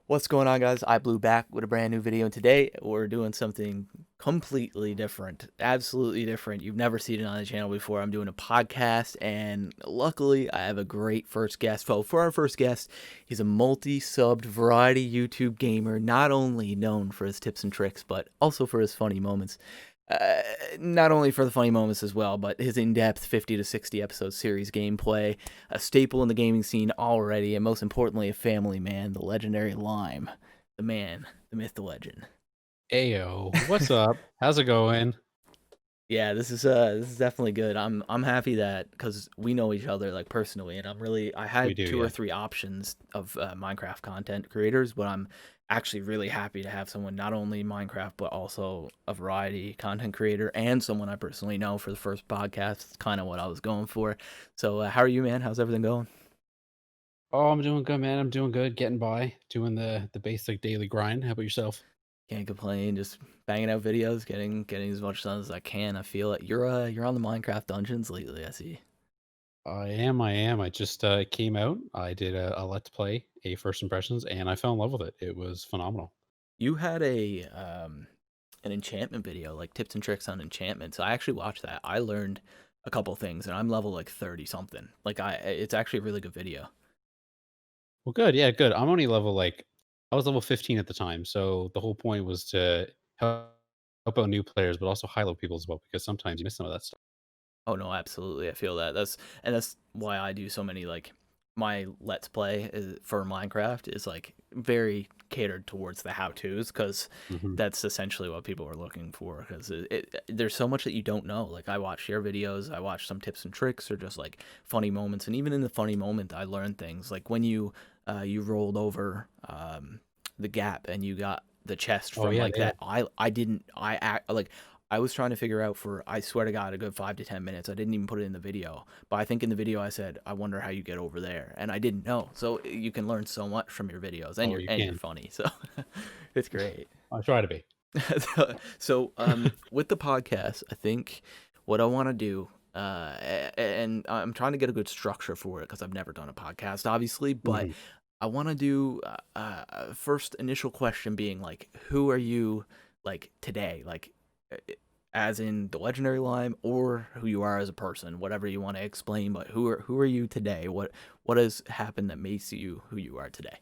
What's going on, guys? I blew back with a brand new video, and today we're doing something completely different, absolutely different. You've never seen it on the channel before. I'm doing a podcast, and luckily I have a great first guest. Well, for our first guest, he's a multi-subbed variety YouTube gamer, not only known for his tips and tricks, but also for his funny moments. Uh, Not only for the funny moments as well, but his in-depth 50 to 60 episode series gameplay, a staple in the gaming scene already, and most importantly, a family man, the legendary Lime, the man, the myth, the legend. Ayo, what's up? How's it going? Yeah, this is definitely good. I'm happy that because we know each other like personally, and I We had do, two or yeah. three options of Minecraft content creators, but I'm actually really happy to have someone not only Minecraft but also a variety content creator and someone I personally know for the first podcast. It's kind of what I was going for. So, how are you, man? How's everything going? Oh, I'm doing good, man. I'm doing good, getting by, doing the basic daily grind. How about yourself? Can't complain. Just banging out videos, getting as much done as I can. I feel it. You're on the Minecraft dungeons lately. I see. I am. I just came out. I did a let's play, a first impressions, and I fell in love with it. It was phenomenal. You had a an enchantment video, like tips and tricks on enchantment. So I actually watched that. I learned a couple things, and I'm level like 30 something. It's actually a really good video. Well, good, yeah, good. I'm only level I was level 15 at the time, so the whole point was to help out new players, but also highlight people as well, because sometimes you miss some of that stuff. Oh no, absolutely. I feel that. That's why I do so many like my let's play for Minecraft is like very catered towards the how tos because Hmm. that's essentially what people are looking for because there's so much that you don't know. Like I watch your videos, I watch some tips and tricks or just like funny moments, and even in the funny moment, I learn things like when you rolled over the gap and you got the chest Oh from yeah, like yeah. that. I didn't I act like I was trying to figure out for, I swear to God, a good 5 to 10 minutes. I didn't even put it in the video. But I think in the video I said, I wonder how you get over there. And I didn't know. So you can learn so much from your videos and Oh, you're, you and you're can. funny. So it's great. I try to be. So with the podcast, I think what I want to do, and I'm trying to get a good structure for it because I've never done a podcast, obviously, but Mhm. I want to do first initial question being like, who are you like today? Like, as in the legendary Lime, or who you are as a person, whatever you want to explain. But who are you today? What has happened that makes you who you are today?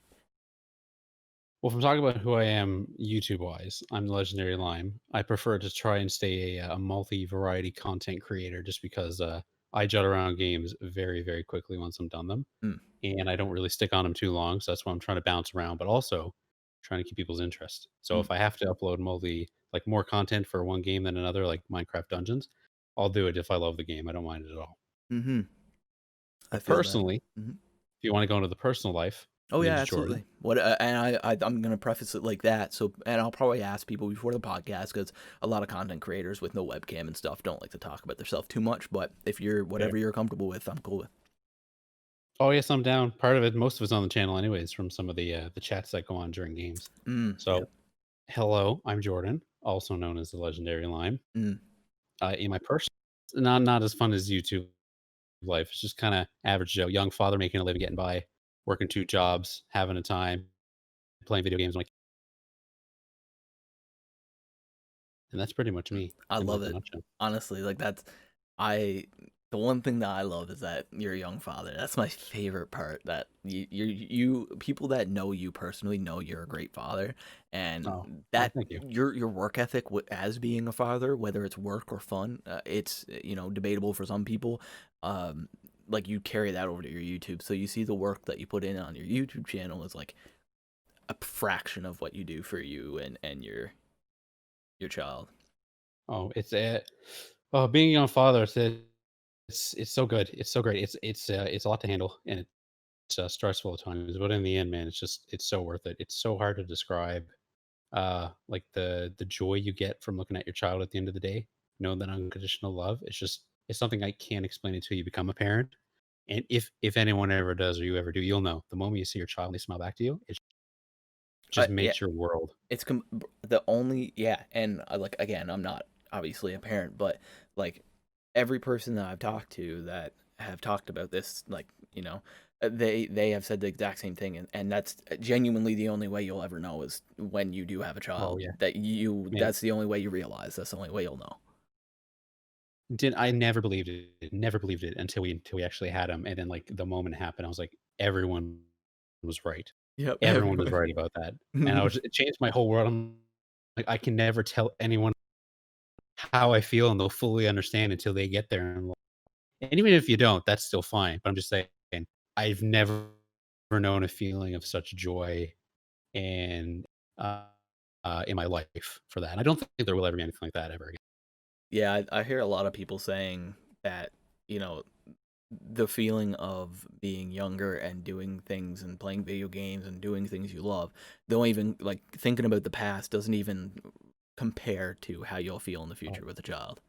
Well, if I'm talking about who I am YouTube wise, I'm the Legendary Lime. I prefer to try and stay a multi variety content creator just because I jut around games very, very quickly once I'm done them. Mm, And I don't really stick on them too long. So that's why I'm trying to bounce around, but also trying to keep people's interest. So mm, if I have to upload like more content for one game than another, like Minecraft Dungeons, I'll do it if I love the game. I don't mind it at all. mm-hmm. I But feel that. personally, Hmm. if you want to go into the personal life, Oh yeah, Ninja Jordan. absolutely. What and I'm gonna preface it like that. So, and I'll probably ask people before the podcast because a lot of content creators with no webcam and stuff don't like to talk about themselves too much. But if you're Yeah. whatever you're comfortable with, I'm cool with. Oh, yes, I'm down. Part of it, most of it's on the channel anyways from some of the chats that go on during games. Yep. So, hello, I'm Jordan, also known as the Legendary Lime. Mm. In my personal, not as fun as YouTube life. It's just kind of average Joe, young father making a living, getting by, working two jobs, having a time, playing video games, and that's pretty much me I in love like a it. nutshell. Honestly, like that's I the one thing that I love is that you're a young father. That's my favorite part. That you people that know you personally know you're a great father, Oh, and well, that thank you. your work ethic as being a father, whether it's work or fun, it's debatable for some people. Um, like you carry that over to your YouTube, so you see the work that you put in on your YouTube channel is like a fraction of what you do for you and your child. Oh, being a young father, it's so good. It's so great. It's a lot to handle, and it's stressful at times. But in the end, man, it's so worth it. It's so hard to describe. Like the joy you get from looking at your child at the end of the day, knowing that unconditional love. It's something I can't explain until you become a parent. And if anyone ever does or you ever do, you'll know. The moment you see your child and they smile back to you, it just Yeah, makes your world. it's the only, yeah, and like again, I'm not obviously a parent, but like every person that I've talked to that have talked about this, like They have said the exact same thing, and that's genuinely the only way you'll ever know is when you do have a Oh child. yeah, That you man. that's the only way you realize. That's the only way you'll know. Did I never believed it. Never believed it until we actually had him, and then like the moment it happened, I was like, everyone was right. Yep. Everyone was right about that, and it changed my whole world. I'm like, I can never tell anyone how I feel, and they'll fully understand until they get there. And even if you don't, that's still fine. But I'm just saying, I've never known a feeling of such joy and uh, in my life for that. And I don't think there will ever be anything like that ever again. Yeah, I hear a lot of people saying that, you know, the feeling of being younger and doing things and playing video games and doing things you love, don't even like thinking about the past doesn't even compare to how you'll feel in the Oh, future with a child.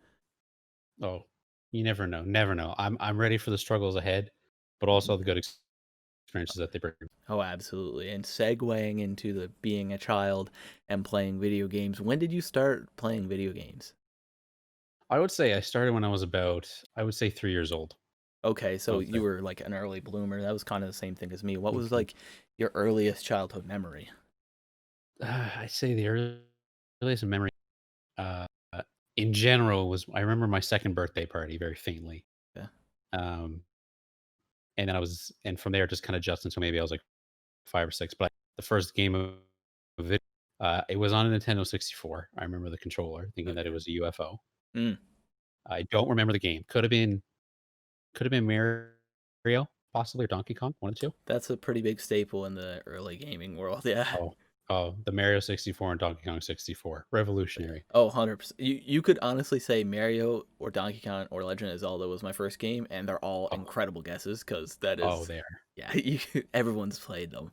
oh, you never know, never know. I'm ready for the struggles ahead, but also the good experiences that they bring. Oh, absolutely. And segueing into the being a child and playing video games, when did you start playing video games? I would say I started when I was about, I would say 3 years old. Okay, I so would say. you were like an early bloomer. That was kind of the same thing as me. What was Mhm. like your earliest childhood memory? I'd say the earliest memory, uh, in general, was I remember my second birthday party very faintly. Yeah. Um, and then and from there, just kind of just until maybe I was like 5 or 6. But the first game of it, it was on a Nintendo 64. I remember the controller, thinking that it Okay. was a UFO. Mm, I don't remember the game. Could have been Mario, possibly, or Donkey Kong, one of the two. that's a pretty big staple in the early gaming world. Yeah. Oh, oh, the Mario 64 and Donkey Kong 64, Yeah. revolutionary. Oh, 100%. You could honestly say Mario or Donkey Kong or Legend of Zelda was my first game, and they're all Oh, incredible guesses because that oh, is, they are. yeah, everyone's played them.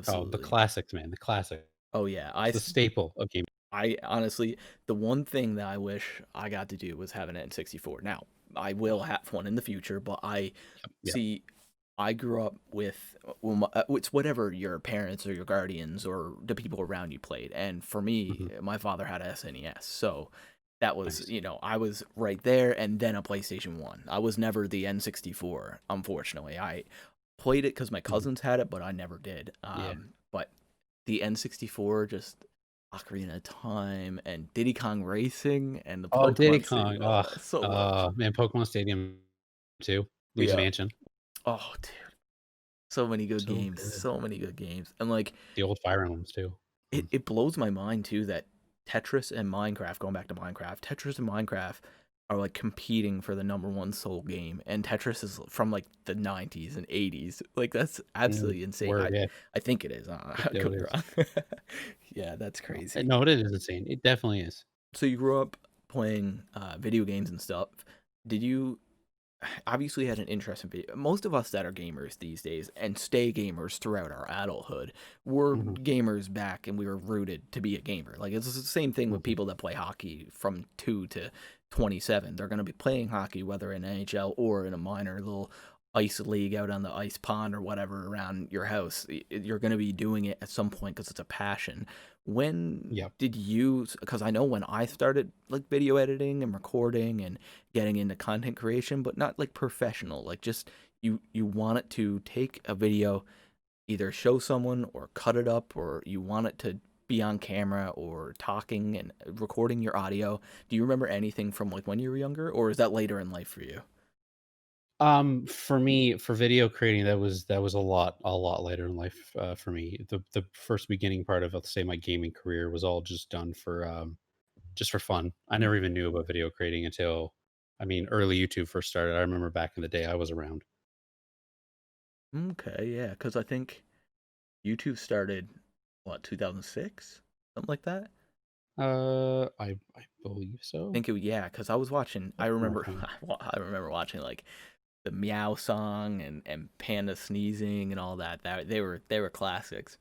Oh, the Absolutely. classics, man, the classics. Oh yeah, It's the staple of gaming. I honestly, the one thing that I wish I got to do was have an N64. Now, I will Oh, have one in the future, but I yep, yep. see. I grew up with well, it's whatever your parents or your guardians or the people around you played, and for me, Mhm. my father had a SNES, so that was Nice. I was right there, and then a PlayStation One. I was never the N64, unfortunately. I played it because my Mhm. cousins had it, but I never did. Yeah. But the N64 just Ocarina of Time and Diddy Kong Racing and the Oh, Diddy Pokemon Stadium. Kong. Oh, so much. Man, Pokemon Stadium too. Luigi Yeah. Mansion. Oh, dude. So many good So games. good. So many good games. And like The old Fire Emblems too. it, Mm. it blows my mind too that Tetris and Minecraft, going back to Minecraft, Tetris and Minecraft are like competing for the number one soul game. And Tetris is from like the 90s and 80s. Like that's Mm. absolutely insane. Word, yeah. I think it is. I No, could it be is. wrong. Yeah, that's crazy. No, it is insane. It definitely is. So you grew up playing video games and stuff. Did you obviously had an interest in video? Most of us that are gamers these days and stay gamers throughout our adulthood were Mhm, gamers back, and we were rooted to be a gamer. Like it's the same thing with mhm. people that play hockey from 2 to 27. They're going to be playing hockey whether in NHL or in a minor little ice league out on the ice pond or whatever around your house. You're going to be doing it at some point because it's a passion. When Yep. did you, because I know when I started like video editing and recording and getting into content creation, but not like professional, like just you want it to take a video, either show someone or cut it up, or you want it to be on camera or talking and recording your audio. Do you remember anything from like when you were younger, or is that later in life for you? For me, for video creating, that was a lot later in life, for me. The first beginning part of, let's say, my gaming career was all just done for, just for fun. I Mm. never even knew about video creating until, I mean, early YouTube first started. I remember back in the day I was around. Okay, yeah, because I think YouTube started what 2006, something like that. I believe so. Think it yeah, because I was watching. I That's around remember time. I remember watching like the Meow song and Panda sneezing and all that. That they were classics.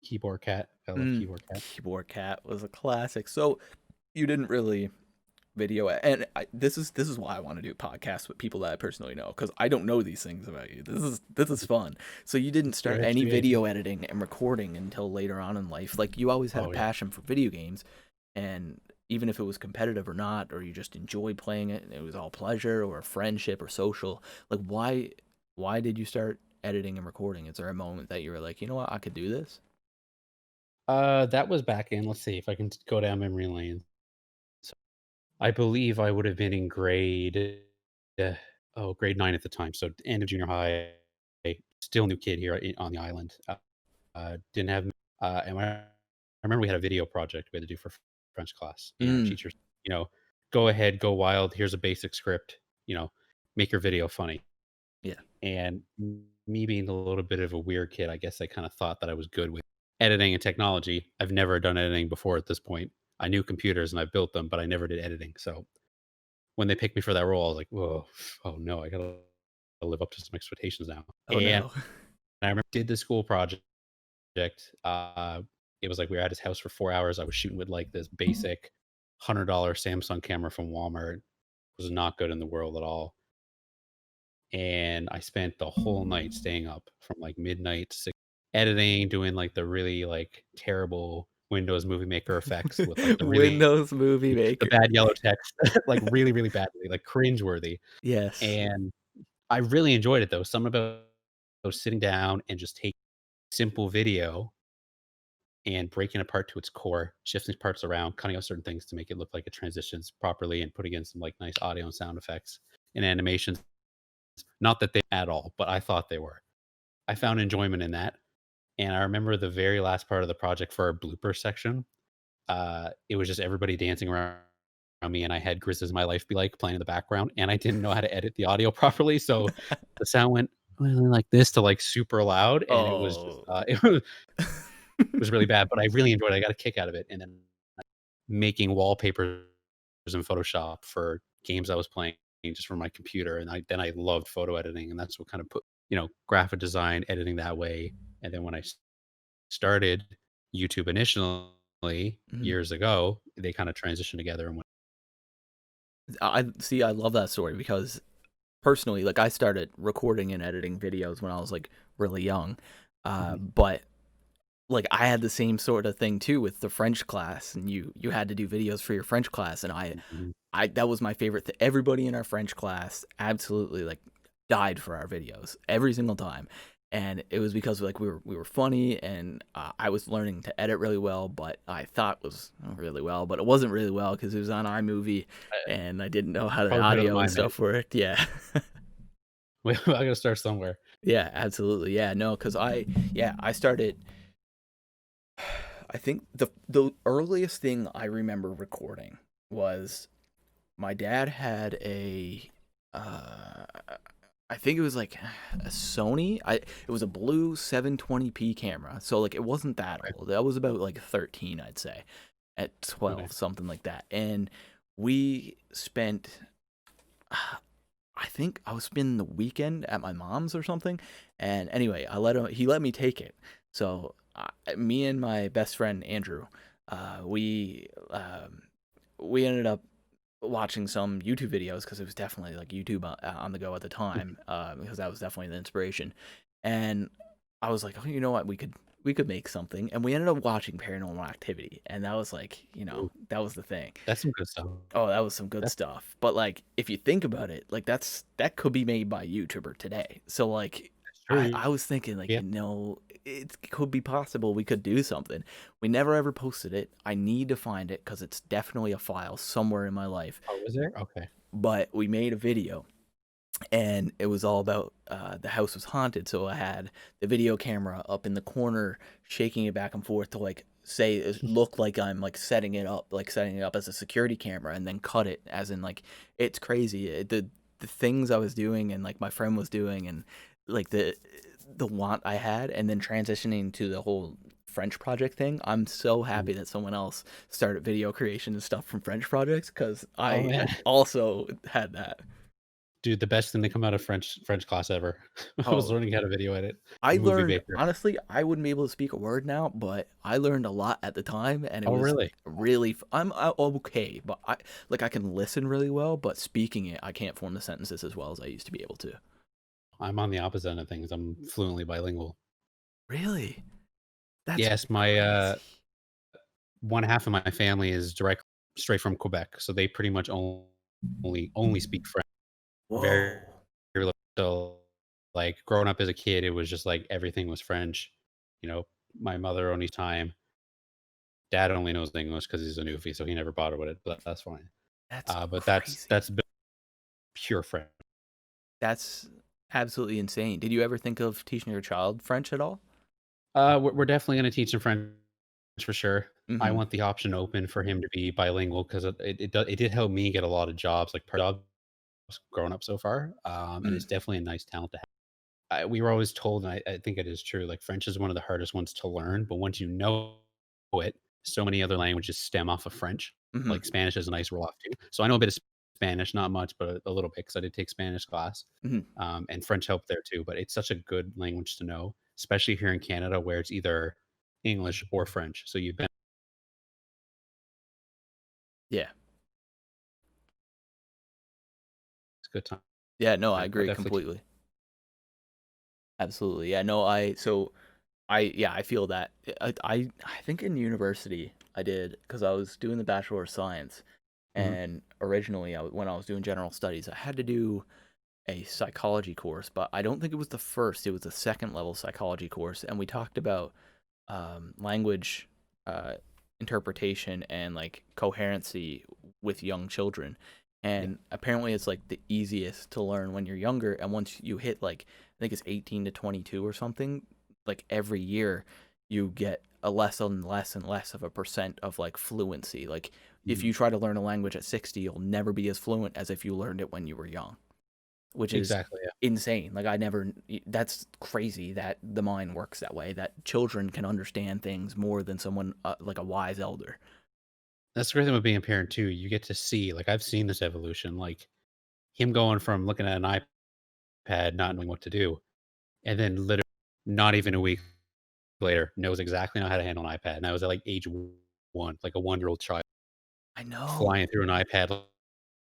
Keyboard Cat. I love Keyboard Cat. Keyboard Cat was a classic. So you didn't really and this is why I want to do podcasts with people that I personally know because I don't know these things about you. This is fun. So you didn't It's your start any history, video editing and recording until later on in life. Like you always had a Oh, yeah. passion for video games, and even if it was competitive or not, or you just enjoyed playing it and it was all pleasure or friendship or social, like why did you start editing and recording? Is there a moment that you were like, you know what, I could do this? That was back in, let's see if I can go down memory lane. So I believe I would have been in uh, grade 9 at the time. So end of junior high, still new kid here on the island. Didn't have, and I remember we had a video project we had to do for French class, and our Mm, teachers, you know, go ahead, go wild. Here's a basic script, make your video funny. yeah. And me being a little bit of a weird kid, I guess I kind of thought that I was good with editing and technology. I've never done editing before at this point. I knew computers and I built them, but I never did editing. So when they picked me for that role, I was like, whoa, oh no, I gotta live up to some expectations now. Oh And no. I remember did the school project. It was like we were at his house for 4 hours. I was shooting with like this basic $100 Samsung camera from Walmart. It was not good in the world at all. And I spent the whole night staying up from like midnight to 6, editing, doing like the really like terrible Windows Movie Maker effects with like Windows Movie the Maker. bad yellow text, like really, really badly, like cringeworthy. Yes. And I really enjoyed it though. Something about sitting down and just take simple video and breaking it apart to its core, shifting parts around, cutting out certain things to make it look like it transitions properly, and putting in some like nice audio and sound effects and animations. Not that they at all, but I thought they were. I found enjoyment in that. And I remember the very last part of the project for our blooper section. It was just everybody dancing around me, and I had "Grizz Is My Life" be like playing in the background, and I didn't know how to edit the audio properly, so the sound went really like this to like super loud, and it was just Oh. it was really bad, but I really enjoyed it. I got a kick out of it, and then making wallpapers in Photoshop for games I was playing just from my computer, and I loved photo editing, and that's what kind of put graphic design, editing that way, and then when I started YouTube initially Mhm. years ago, they kinda transitioned together and went. I see, I love that story because personally, like, I started recording and editing videos when I was, like, really young, Mhm, but, like, I had the same sort of thing too with the French class, and you had to do videos for your French class, and mhm. I that was my favorite everybody in our French class absolutely, like, died for our videos every single time, and it was because, like, we were funny, and, I was learning to edit really well, but I thought was really well, but it wasn't really well because it was on iMovie, and I didn't know how the Probably better than audio and mine, man. stuff worked, yeah. I gotta start somewhere. Yeah, absolutely, yeah, no, because I started I think the earliest thing I remember recording was my dad had uh, I think it was like a Sony. It was a blue 720p camera, so like it wasn't that Okay, old. I was about like 13, I'd say, at okay. 12, something like that. And we spent, I think I was spending the weekend at my mom's or something. And anyway, he let me take it. So me and my best friend Andrew, uh, we um, we ended up watching some YouTube videos because it was definitely like YouTube on the go at the time, because that was definitely the inspiration. And I was like, oh, you know what, we could make something, and we ended up watching Paranormal Activity, and that was like, Ooh, that was the thing. that's some good stuff. Oh, that was some good That's stuff. But like, if you think about it, like that could be made by a YouTuber today. So like, I true. was thinking like, Yeah. it could be possible we could do something. We never ever posted it. I need to find it because it's definitely a file somewhere in my life. Oh, was there? Okay. But we made a video, and it was all about the house was haunted. So I had the video camera up in the corner, shaking it back and forth to like say look like I'm like setting it up as a security camera, and then cut it as in like it's crazy. The things I was doing and like my friend was doing, and like the want I had, and then transitioning to the whole French project thing. I'm so Mhm. happy that someone else started video creation and stuff from French projects because Oh, I man. also had that. Dude, the best thing to come out of French class ever was Oh, learning how to video edit I in Movie learned Maker. honestly, I wouldn't be able to speak a word now, but I learned a lot at the time, and it Oh, was really? really. I'm okay, but I can listen really well, but speaking it, I can't form the sentences as well as I used to be able to. I'm on the opposite end of things. I'm fluently bilingual. Really, that's Yes, my, crazy. one half of my family is direct straight from Quebec, so they pretty much only speak French. Very Whoa. very little. like, growing up as a kid, it was just like everything was French. You know, my mother only time dad only knows English because he's a newfie, so he never bothered with it, but that's fine. That's But crazy. that's pure French. That's absolutely insane. Did you ever think of teaching your child French at all? We're definitely gonna teach him French for sure. I Mhm. want the option open for him to be bilingual because it did help me get a lot of jobs, like, part jobs growing up so far, and Mm. it's definitely a nice talent to have. We were always told, and I think it is true, like, French is one of the hardest ones to learn, but once you know it, so many other languages stem off of French. Mhm. Like, Spanish is a nice roll off too. So I know a bit of Spanish, not much, but a little bit because I did take Spanish class, Mhm. and French helped there too, but it's such a good language to know, especially here in Canada where it's either English or French. So you've been Yeah. it's a good time. Yeah, no, I I agree definitely completely. Absolutely. Yeah, no, I feel that. I think in university I did because I was doing the Bachelor of Science, mhm, and originally when I was doing general studies, I had to do a psychology course, but I don't think it was the first. It was the second level psychology course, and we talked about language uh, interpretation and like coherency with young children. yeah, And apparently, it's like the easiest to learn when you're younger. And once you hit like, I think it's 18 to 22 or something, like every year, you get a less and less and less of a percent of like fluency. Like, if mhm, you try to learn a language at 60, you'll never be as fluent as if you learned it when you were young, which is exactly, yeah. insane. Like I never that's crazy that the mind works that way, that children can understand things more than someone like a wise elder. That's the great thing about being a parent too. You get to see, like, I've seen this evolution, like him going from looking at an iPad, not knowing what to do, and then literally not even a week later knows exactly how to handle an iPad. And I was at like age 1, like a 1-year-old child I know. flying through an iPad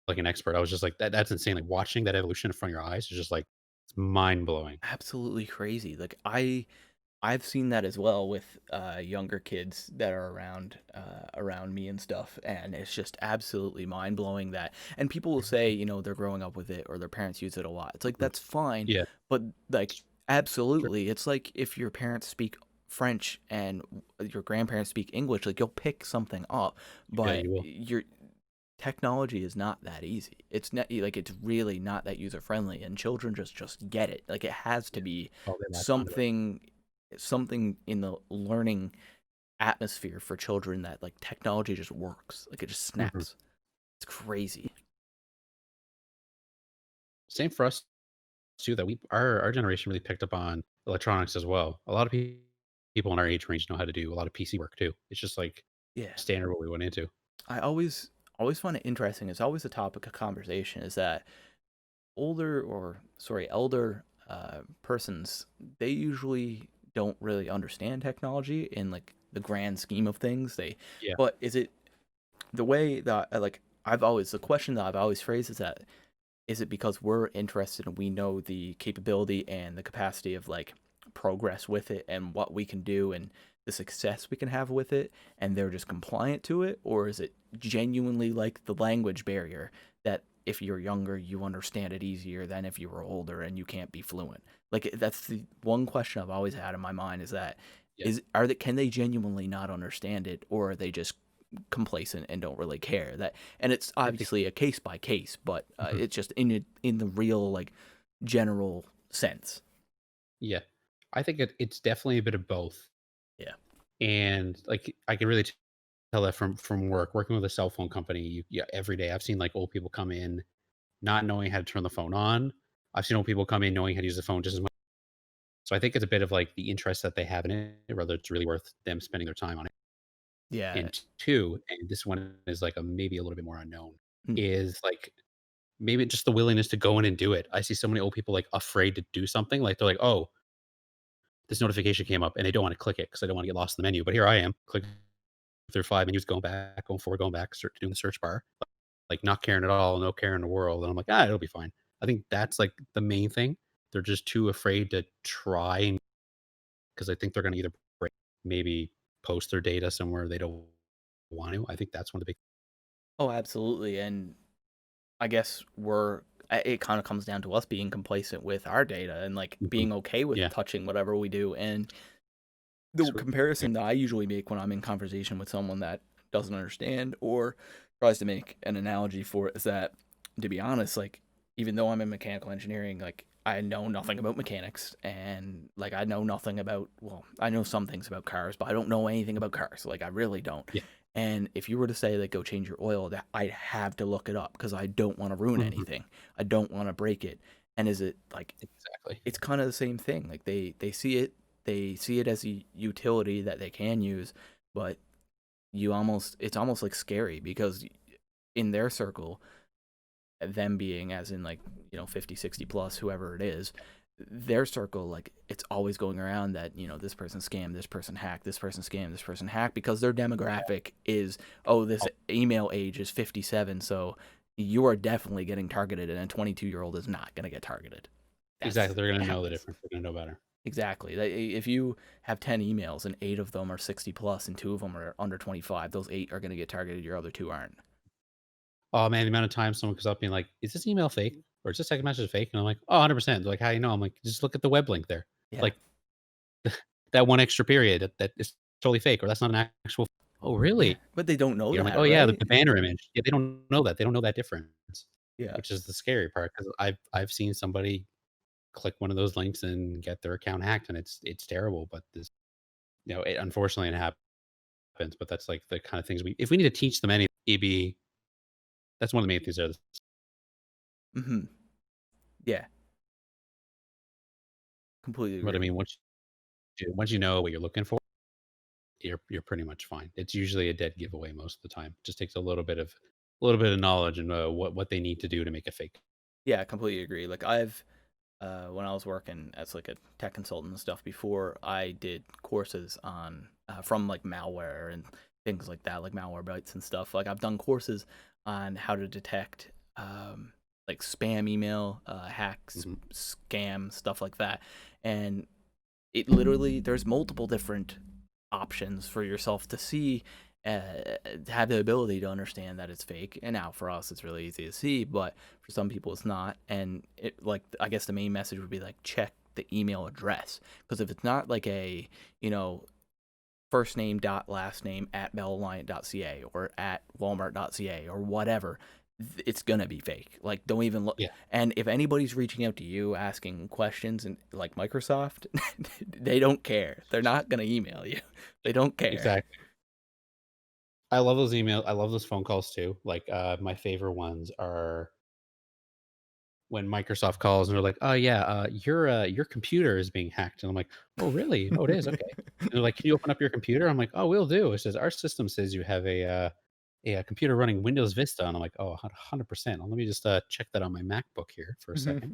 like an expert. I was just like, that's insane. Like watching that evolution in front of your eyes is just like it's mind blowing. Absolutely crazy. Like I've seen that as well with younger kids that are around me and stuff, and it's just absolutely mind blowing that. And people will say, they're growing up with it or their parents use it a lot. It's like Mhm. that's fine, Yeah, but like sure. absolutely, it's like if your parents speak French and your grandparents speak English, like you'll pick something up, Yeah, but you will. your technology is not that easy. It's not like it's really not that user friendly, and children just get it. Like it has to Yeah. be Oh, they latch onto it. something in the learning atmosphere for children that like technology just works. Like it just Mhm. snaps. It's crazy. Same for us too. That our generation really picked up on electronics as well. A lot of people in our age range know how to do a lot of PC work too. It's just like Yeah. standard what we went into. I always find it interesting. It's always a topic of conversation is that elder persons, they usually don't really understand technology in like the grand scheme of things. Yeah. But is it the way that the question that I've always phrased is that is it because we're interested and we know the capability and the capacity of like progress with it and what we can do and the success we can have with it and they're just compliant to it, or is it genuinely like the language barrier that if you're younger you understand it easier than if you were older and you can't be fluent? Like that's the one question I've always had in my mind is that Yeah. can they genuinely not understand it, or are they just complacent and don't really care? That and it's I think obviously a case by case, but mhm. it's just in the real like general sense. Yeah. I think it's definitely a bit of both. Yeah. And like I can really tell that from working with a cell phone company, yeah, every day I've seen like old people come in not knowing how to turn the phone on. I've seen old people come in knowing how to use the phone just as much. So I think it's a bit of like the interest that they have in it, whether it's really worth them spending their time on it. Yeah. And two, and this one is like a maybe a little bit more unknown, Mm. is like maybe just the willingness to go in and do it. I see so many old people like afraid to do something. Like they're like, oh, this notification came up and they don't want to click it because they don't want to get lost in the menu. But here I am, click through 5 menus, going back, going forward, going back, doing the search bar, like not caring at all, no care in the world. And I'm like, it'll be fine. I think that's like the main thing. They're just too afraid to try because I think they're going to either break, maybe post their data somewhere they don't want to. I think that's one of the big. Oh, absolutely. And I guess we're it kind of comes down to us being complacent with our data and like Mhm. being okay with Yeah. touching whatever we do. And the Sweet. comparison that I usually make when I'm in conversation with someone that doesn't understand or tries to make an analogy for it is that, to be honest, like even though I'm in mechanical engineering, like I know nothing about mechanics and like I know nothing about, well, I know some things about cars, but I don't know anything about cars. Like I really don't. Yeah. And if you were to say like go change your oil, that I'd have to look it up because I don't want to ruin Mhm. anything. I don't want to break it. And is it like Exactly. it's kind of the same thing. Like they see it as a utility that they can use, but it's almost like scary because in their circle, them being as in like, 50, 60 plus, whoever it is, their circle, like it's always going around that, this person scammed, this person hacked, this person scammed, this person hacked because their demographic is, oh, this Oh, email age is 57, so you are definitely getting targeted and a 22-year-old is not going to get targeted. exactly. That's They're it gonna know the happens. difference. They're gonna know better. Exactly. If you have 10 emails and 8 of them are 60 plus and 2 of them are under 25, those 8 are going to get targeted, your other 2 aren't. Oh, man, the amount of times someone comes up being like, "Is this email fake? Or is this text message fake?" And I'm like, "Oh, 100%." They're like, "How you know?" I'm like, "Just look at the web link there." Yeah. Like, that one extra period that is totally fake, or that's not an actual. "Oh, Yeah. really?" But they don't know I'm like, that, "Oh, yeah, the right? the banner image." Yeah, they don't know that. They don't know that difference, Yeah. which is the scary part. Because I 'cause I've seen somebody click one of those links and get their account hacked, and it's terrible, but this it unfortunately, it happens, but that's, like, the kinda things if we need to teach them any EB, that's one of the main things there. Mhm. Yeah. Completely But, I agree. mean, once you know what you're looking for, you're pretty much fine. It's usually a dead giveaway most of the time. Just takes a little bit of knowledge and, what they need to do to make it fake. Yeah, I completely agree. Like I've when I was working as like a tech consultant and stuff before, I did courses on from like malware and things like that, like malware bytes and stuff. Like I've done courses on how to detect like spam email, hacks, Mhm. scam, stuff like that. And it literally there's multiple different options for yourself to see, uh, have the ability to understand that it's fake. And now for us it's really easy to see, but for some people it's not. And it, like, I guess the main message would be like check the email address, because if it's not like a, you know first name dot last name at bellalliant.ca or at walmart.ca or whatever, it's gonna be fake. Like don't even look. Yeah, And if anybody's reaching out to you asking questions and like Microsoft, they don't care. They're not gonna email you. They don't care. exactly. I love those emails. I love those phone calls too. Like, my favorite ones are when Microsoft calls and they're like, "Oh, yeah, your computer is being hacked." And I'm like, "Oh, really? Oh, it is? Okay." And they're like, "Can you open up your computer?" I'm like, "Oh, will do." It says, "Our system says you have a computer running Windows Vista." And I'm like, "Oh, 100%. Let me just, check that on my MacBook here for a second."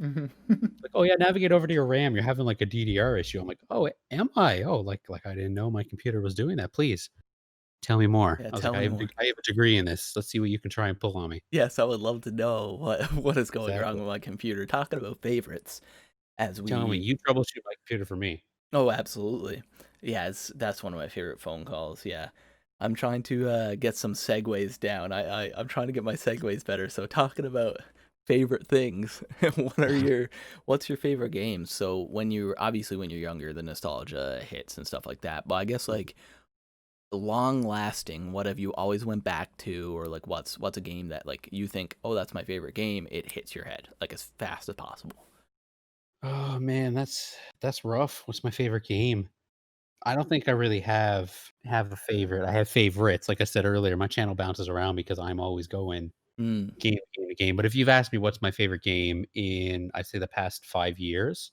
Like, "Oh, yeah, navigate over to your RAM. You're having, like, a DDR issue." I'm like, "Oh, am I? Oh, like, I didn't know my computer was doing that. Please tell me more." Yeah, I was like, tell me more. I have a degree in this. Let's see what you can try and pull on me." Yes, I would love to know what what is going wrong Exactly. with my computer. Talking about favorites, as Tell me, we "You troubleshoot my computer for me." oh, absolutely. Yeah, that's one of my favorite phone calls. Yeah. I'm trying to get some segues down. I'm trying to get my segues better. So talking about favorite things, what's your favorite game? So when you're obviously when you're younger, the nostalgia hits and stuff like that. But I guess Mhm. like long lasting, what have you always went back to, or like what's a game that like you think, oh, that's my favorite game, it hits your head like as fast as possible. Oh, man, that's rough. What's my favorite game? I don't think I really have a favorite. I have favorites. Like I said earlier, my channel bounces around because I'm always going Mm, game to game to game. But if you've asked me what's my favorite game in, I'd say, the past 5 years,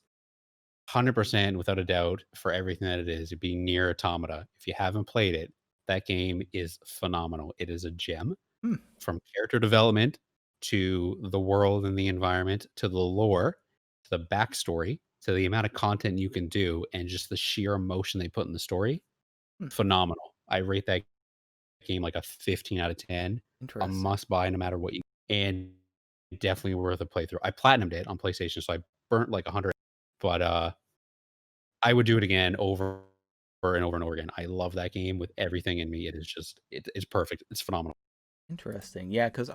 100% without a doubt, for everything that it is, it'd be Nier Automata. If you haven't played it, that game is phenomenal. It is a gem. mm, From character development to the world and the environment to the lore to the backstory to the amount of content you can do and just the sheer emotion they put in the story, mm, phenomenal. I rate that game like a 15 out of 10, a interesting. must buy no matter what you, and definitely worth a playthrough. I platinumed it on PlayStation, so I burnt like 100, but, I would do it again over and over and over again. I love that game with everything in me. It is just it's perfect. It's phenomenal. Interesting. Yeah, because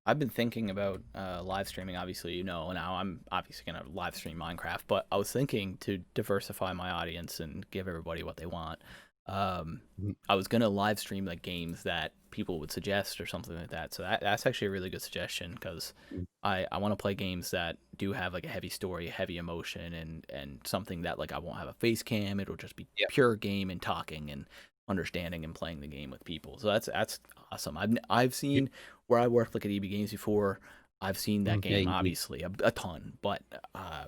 I've been thinking about live streaming. Obviously, now I'm obviously gonna live stream Minecraft, but I was thinking to diversify my audience and give everybody what they want. Um, Mhm, I was gonna live stream like games that people would suggest or something like that. So that's actually a really good suggestion because mhm. I want to play games that do have like a heavy story, heavy emotion, and something that like I won't have a face cam. It'll just be Yeah. pure game and talking and understanding and playing the game with people. So that's awesome. I've You seen where I worked like at EB Games before. I've seen that yeah, game obviously a ton, but uh,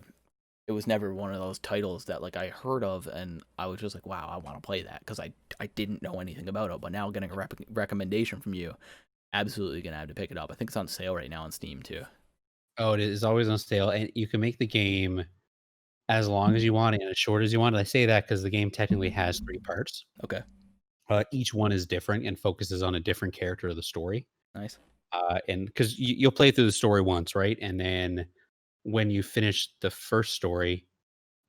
it was never one of those titles that like I heard of and I was just like, wow, I want to play that because I didn't know anything about it. But now getting a recommendation from you, absolutely gonna have to pick it up. I think it's on sale right now on Steam too. oh, it is always on sale, and you can make the game as long as you want it and as short as you want it. I say that because the game technically has 3 parts. Okay, Each one is different and focuses on a different character of the story. nice. And because you'll play through the story once, right? And then when you finish the first story,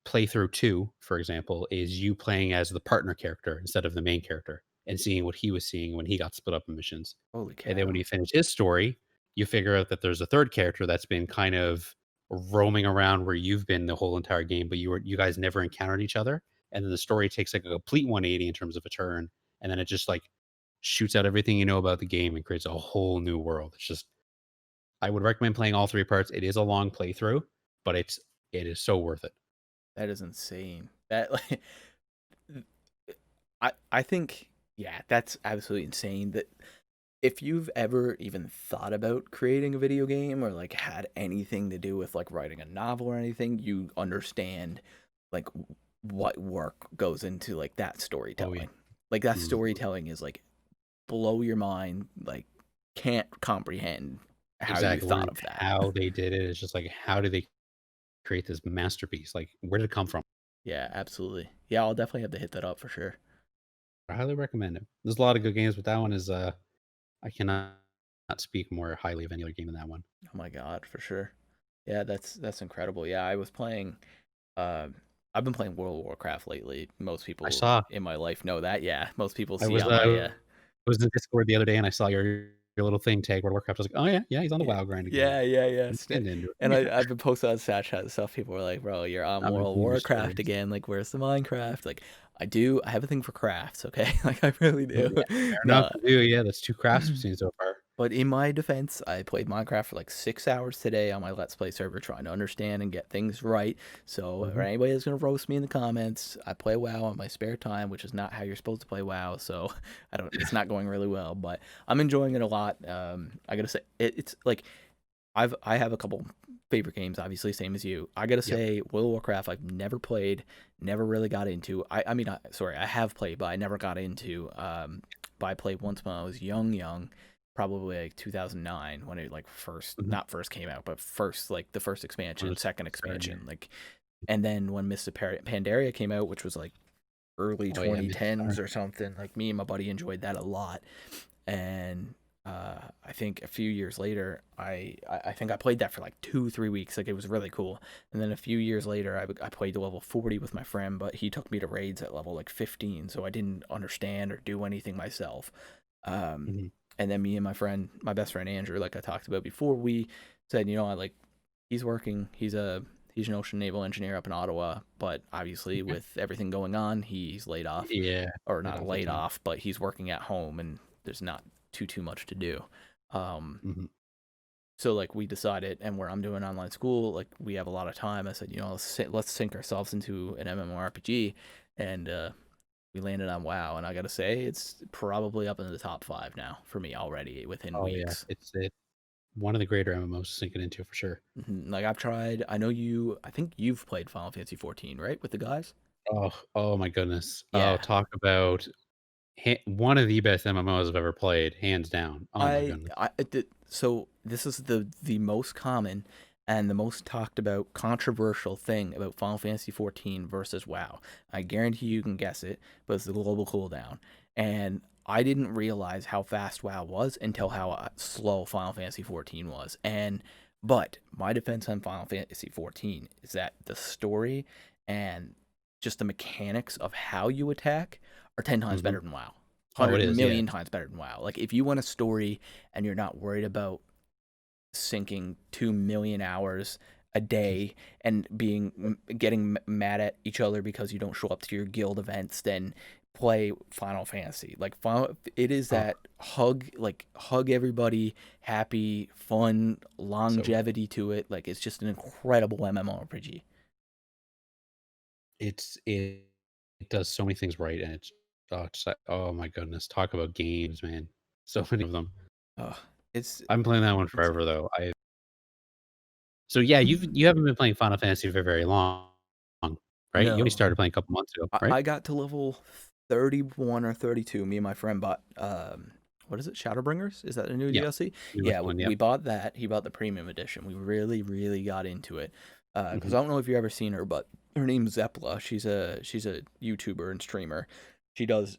playthrough 2, for example, is you playing as the partner character instead of the main character and seeing what he was seeing when he got split up in missions. Holy And then when cow, you finish his story, you figure out that there's a third character that's been kind of roaming around where you've been the whole entire game, but you guys never encountered each other. And then the story takes like a complete 180 in terms of a turn, and then it just like shoots out everything you know about the game and creates a whole new world. It's just I would recommend playing all 3 parts. It is a long playthrough, but it is so worth it. that is insane. That like, I think yeah, that's absolutely insane. That if you've ever even thought about creating a video game or like had anything to do with like writing a novel or anything, you understand like what work goes into like that Oh yeah. storytelling. Like that Mhm. storytelling is like blow your mind, like can't comprehend how you Exactly, thought learning of that. how they did it. It's just like, how did they create this masterpiece? Like, where did it come from? Yeah, absolutely. Yeah, I'll definitely have to hit that up for sure. I highly recommend it. There's a lot of good games, but that one is, I cannot not speak more highly of any other game than that one. Oh my god, for sure. Yeah, that's incredible. Yeah, I was playing Um, I've been playing World of Warcraft lately. Most I people saw in my life know that. Yeah, most people I see was, on uh, my I was in Discord the other day and I saw your little thing tag, World of Warcraft. I was like, "Oh, yeah, yeah, he's on the yeah, WoW grind again." yeah. I'm getting into And it. I've been posting on Snapchat and stuff. People are like, "Bro, you're on I'm World of enjoying your Warcraft stories. again. Like, where's the Minecraft?" Like, I do. I have a thing for crafts. Okay, like I really Mhm, do. yeah, fair enough. No, You do, yeah, that's 2 crafts we've seen so far. but in my defense, I played Minecraft for like 6 hours today on my Let's Play server trying to understand and get things right. So, for Mhm. anybody that's going to roast me in the comments, I play WoW on my spare time, which is not how you're supposed to play WoW. So, it's not going really well, but I'm enjoying it a lot. I got to say, it's like, I have a couple favorite games, obviously, same as you. I got to Yep. say, World of Warcraft, I've never played, never really got into. I mean, sorry, I have played, but I never got into. But I played once when I was young, probably like 2009 when it like first Mhm. not first came out but first like the first When expansion, it second started, yeah. expansion, like, and then when Pandaria came out, which was like early Oh, yeah, twenty-tens Mythstar. or something, like me and my buddy enjoyed that a lot. And I think a few years later I think I played that for like 2 3 weeks, like it was really cool. And then a few years later I played to level 40 with my friend, but he took me to raids at level like 15, so I didn't understand or do anything myself. um, Mhm. and then me and my best friend Andrew, like I talked about before, we said, I like, he's working, he's an ocean naval engineer up in Ottawa, but obviously Okay. with everything going on, he's laid off, Yeah, or right not off the laid time. off, but he's working at home and there's not too much to do. Um, Mhm. so like we decided, and where I'm doing online school, like we have a lot of time. I said, let's sink ourselves into an MMORPG, and we landed on WoW. And I gotta say, it's probably up in the top five now for me already within Oh, yeah, weeks. it's one of the greater MMOs to sink it into for sure. Like I've tried. I know you. I think you've played Final Fantasy 14, right, with the guys? Oh my goodness. Oh, Yeah, talk about one of the best MMOs I've ever played, hands down. Oh my goodness. so this is the most common and the most talked about controversial thing about Final Fantasy 14 versus WoW. I guarantee you can guess it, but it's the global cooldown. And I didn't realize how fast WoW was until how slow Final Fantasy 14 was. And but my defense on Final Fantasy 14 is that the story and just the mechanics of how you attack are 10 times Mhm. better than WoW. Oh, it 100 is, yeah. million times better than WoW. Like if you want a story and you're not worried about sinking 2 million hours a day and getting mad at each other because you don't show up to your guild events than play Final Fantasy. Like it is Oh, that hug everybody, happy, fun, so good. longevity to it. Like it's just an incredible MMORPG. It it does so many things right, and it's like, oh my goodness, talk about games, man. So many of them. Uh, it's I've been playing that one it's forever though. I So yeah, you haven't been playing Final Fantasy for very long, right? You only no. started playing a couple months ago, right? I got to level 31 or 32. Me and my friend bought what is it? Shadowbringers? Is that a new Yeah. DLC? Newest Yeah, one, we yep. bought that. He bought the premium edition. We really really got into it. Cuz Mhm. I don't know if you've ever seen her, but her name's Zepla. She's a YouTuber and streamer. She does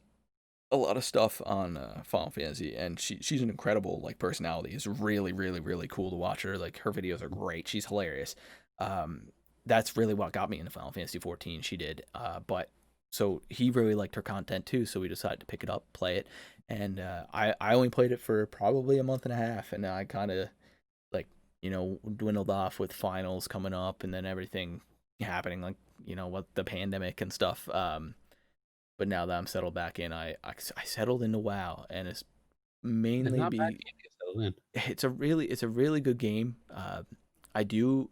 a lot of stuff on Final Fantasy, and she's an incredible like personality. It's really really really cool to watch her. Like her videos are great. She's hilarious. Um, that's really what got me into Final Fantasy 14. She did, but so he really liked her content too. So we decided to pick it up, play it, and I only played it for probably a month and a half, and I kind of like dwindled off with finals coming up, and then everything happening like what the pandemic and stuff. But now that I'm settled back in, I settled into WoW, and it's And mainly not bad be game to get settled in. it's a really good game. I do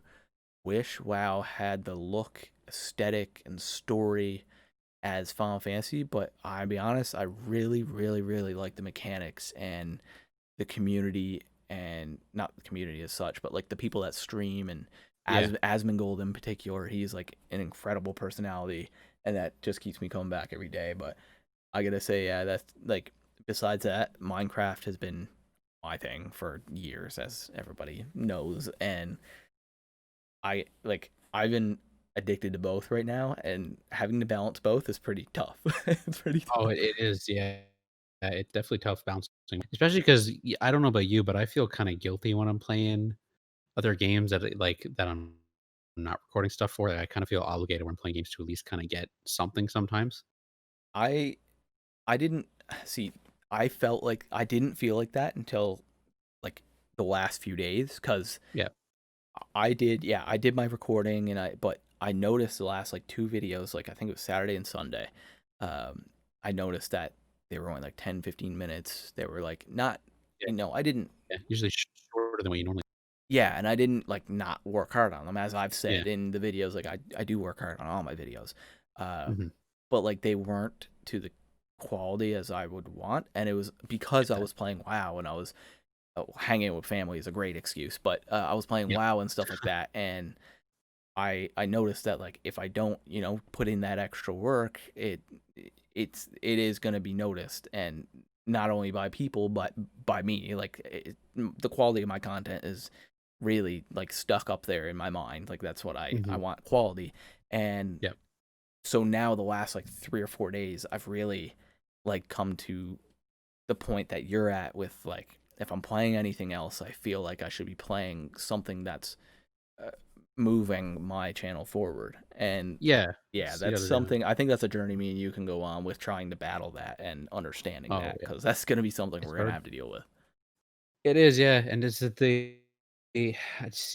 wish WoW had the look, aesthetic, and story as Final Fantasy, but I'll be honest, I really, really, really like the mechanics and the community, and not the community as such, but like the people that stream and Yeah. Asmongold in particular. He's like an incredible personality, and that just keeps me coming back every day. But I gotta say, yeah, that's like besides that, Minecraft has been my thing for years, as everybody knows, and I've been addicted to both right now, and having to balance both is pretty tough. It's pretty Oh, tough. it is, yeah. Yeah, it's definitely tough bouncing, especially 'cause I don't know about you, but I feel kinda guilty when I'm playing other games that I'm not recording stuff for. I kinda feel obligated when I'm playing games to at least kinda get something sometimes. I I didn't see. I felt like I didn't feel like that until like the last few days, because Yeah. I did my recording, and but I noticed the last like two videos, like I think it was Saturday and Sunday. Um, I noticed that they were only like 10, 15 minutes. They were like not, Yeah, I didn't, yeah, usually shorter than what you normally. yeah, and I didn't like not work hard on them, as I've Yeah. said in the videos. Like I do work hard on all my videos, Mhm. but like they weren't to the quality as I would want, and it was because I Yeah. was playing WoW, and I was hanging with family is a great excuse, but I was playing Yep. WoW and stuff like that, and I noticed that like if I don't put in that extra work, it is gonna be noticed, and not only by people but by me. Like the quality of my content is really like stuck up there in my mind. Like that's what I Mhm. want, quality. And Yep. so now the last like 3 or 4 days, I've really like come to the point that you're at with like if I'm playing anything else, I feel like I should be playing something that's uh, moving my channel forward. And Yeah. yeah, It's the that's other day. something I think that's a journey me and you can go on with, trying to battle that and understanding Oh, that, yeah. because that's going to be something It's we're going to hard. have to deal with. It is, yeah, and it's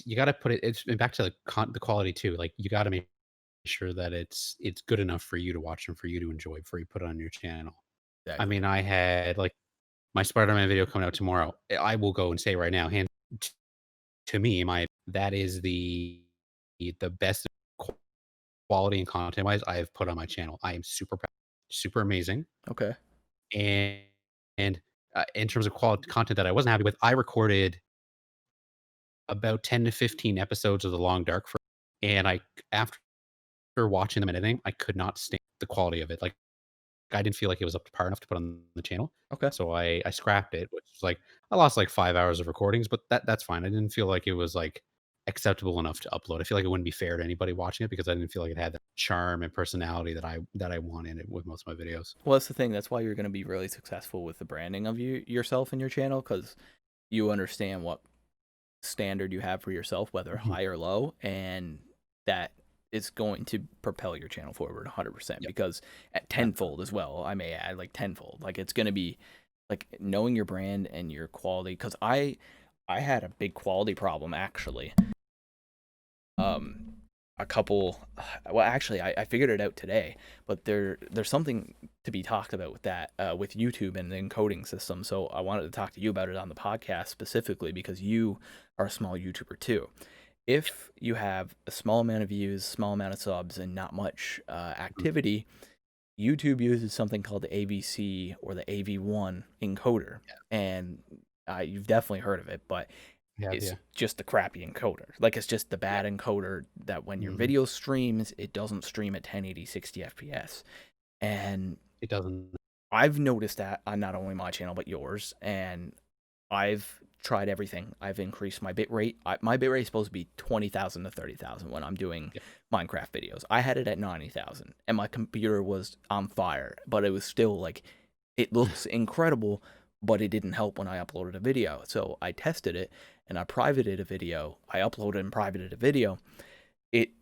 you gotta put it it's and back to the quality too, like, you gotta make sure that it's good enough for you to watch and for you to enjoy before you put it on your channel. I Exactly. mean, I had, like, my Spider-Man video coming out tomorrow. I will go and say right now, hand t to me, my that is the best quality and content-wise I have put on my channel. I am super proud, super amazing, Okay. and and, in terms of quality content that I wasn't happy with, I recorded about 10 to 15 episodes of The Long Dark for and after watching them and editing, I could not stand the quality of it. Like, I didn't feel like it was up to par enough to put on the channel. Okay. So I scrapped it, which was like I lost like 5 hours of recordings, but that's fine. I didn't feel like it was like acceptable enough to upload. I feel like it wouldn't be fair to anybody watching it because I didn't feel like it had that charm and personality that I want in it with most of my videos. Well, that's the thing. That's why you're going to be really successful with the branding of yourself and your channel, because you understand what standard you have for yourself, whether Mhm. high or low, and that is going to propel your channel forward 100%, Yep, because at definitely. tenfold as well, I may add like tenfold. Like it's going to be like knowing your brand and your quality, because I had a big quality problem actually. Um, a couple, well, actually, I figured it out today, but there's something to be talked about with that, with YouTube and the encoding system. So I wanted to talk to you about it on the podcast specifically because you are a small YouTuber too. If you have a small amount of views, small amount of subs, and not much Mhm. activity, YouTube uses something called the AVC or the AV1 encoder, and you've definitely heard of it, but Yeah, it's yeah, just the crappy encoder. Like it's just the yeah. bad encoder that when your Mhm. video streams, it doesn't stream at 1080 60 FPS. And It doesn't. I've noticed that on not only my channel but yours, and I've tried everything. I've increased my bit rate. My bit rate is supposed to be 20,000 to 30,000 when I'm doing Yeah. Minecraft videos. I had it at 90,000, and my computer was on fire, but it was still like it looks incredible, but it didn't help when I uploaded a video. So I tested it and I privated a video. I uploaded and privated a video. It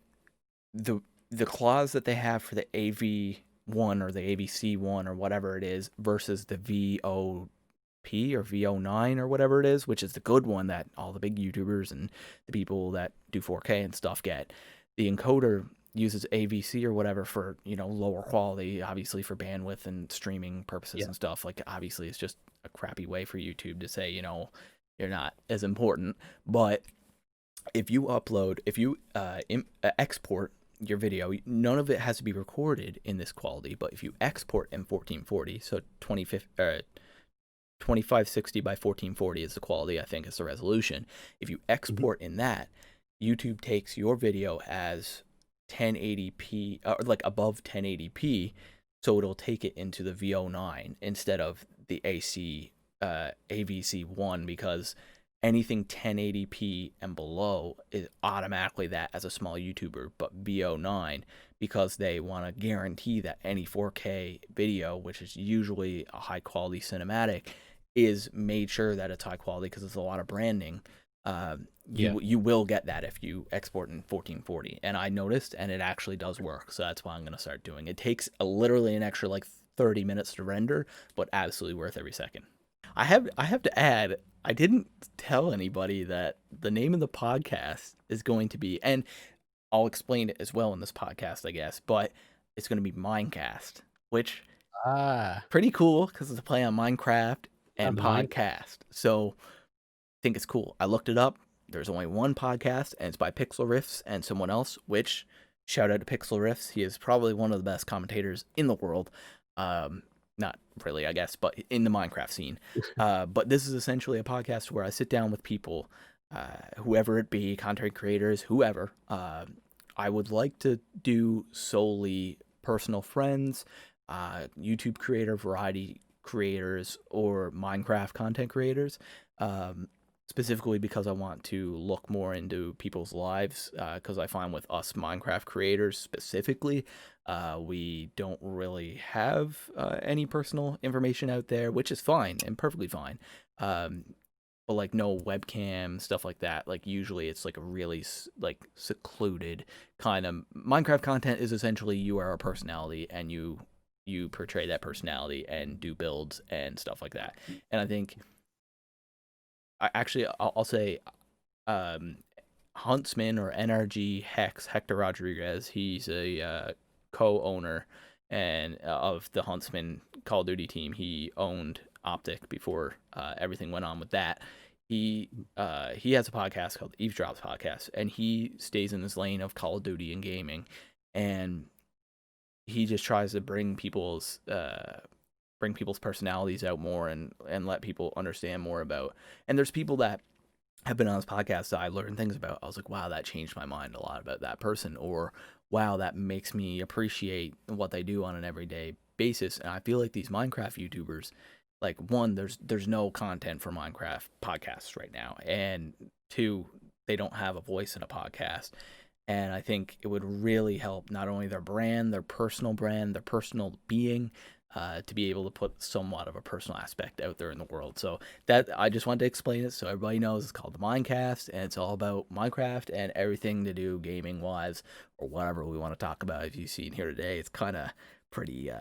the the clause that they have for the AV1 or the AVC1 or whatever it is versus the VOP or VO9 or whatever it is, which is the good one that all the big YouTubers and the people that do 4K and stuff get. The encoder uses AVC or whatever for, lower quality, obviously for bandwidth and streaming purposes Yeah. and stuff. Like obviously it's just a crappy way for YouTube to say, you're not as important. But if you export your video, none of it has to be recorded in this quality. But if you export in 1440, so 2560 by 1440 is the quality, I think is the resolution. If you Mhm. export in that, YouTube takes your video as 1080p, or like above 1080p, so it'll take it into the VO9 instead of the AVC1 because anything 1080p and below is automatically that as a small YouTuber, but VO9 because they want to guarantee that any 4K video, which is usually a high quality cinematic, is made sure that it's high quality because there's a lot of branding. Uh, Yeah. you will get that if you export in 1440, and I noticed, and it actually does work. So that's why I'm gonna start doing. It takes literally an extra like 30 minutes to render, but absolutely worth every second. I have to add, I didn't tell anybody that the name of the podcast is going to be, and I'll explain it as well in this podcast, I guess, but it's going to be MineCast, which Ah, pretty cool because it's a play on Minecraft a and mine. podcast. So I think it's cool. I looked it up. There's only one podcast, and it's by Pixel Riffs and someone else. Which shout out to Pixel Riffs. He is probably one of the best commentators in the world. Um, Not really, I guess, but in the Minecraft scene. But this is essentially a podcast where I sit down with people, whoever it be, content creators, whoever. I would like to do solely personal friends, YouTube creator, variety creators, or Minecraft content creators. Um, Specifically because I want to look more into people's lives. Because I find with us Minecraft creators specifically, we don't really have any personal information out there, which is fine and perfectly fine. Um, but like no webcam stuff like that. Like usually it's like a really like secluded kind of Minecraft content is essentially you are a personality and you portray that personality and do builds and stuff like that. And I think I'll say um, Huntsman or NRG Hex Hector Rodriguez. He's a co-owner and of the Huntsman Call of Duty team. He owned Optic before everything went on with that. He has a podcast called Eavesdrops Podcast, and he stays in this lane of Call of Duty and gaming, and he just tries to bring people's personalities out more and let people understand more about. And there's people that have been on this podcast that I learned things about. I was like, wow, that changed my mind a lot about that person, or wow, that makes me appreciate what they do on an everyday basis. And I feel like these Minecraft YouTubers, like one, there's no content for Minecraft podcasts right now, and two, they don't have a voice in a podcast. And I think it would really help not only their brand, their personal being, to be able to put somewhat of a personal aspect out there in the world. So that I just wanted to explain it so everybody knows it's called the MineCast, and it's all about Minecraft and everything to do gaming wise or whatever we want to talk about. If you've seen here today, it's kind of pretty,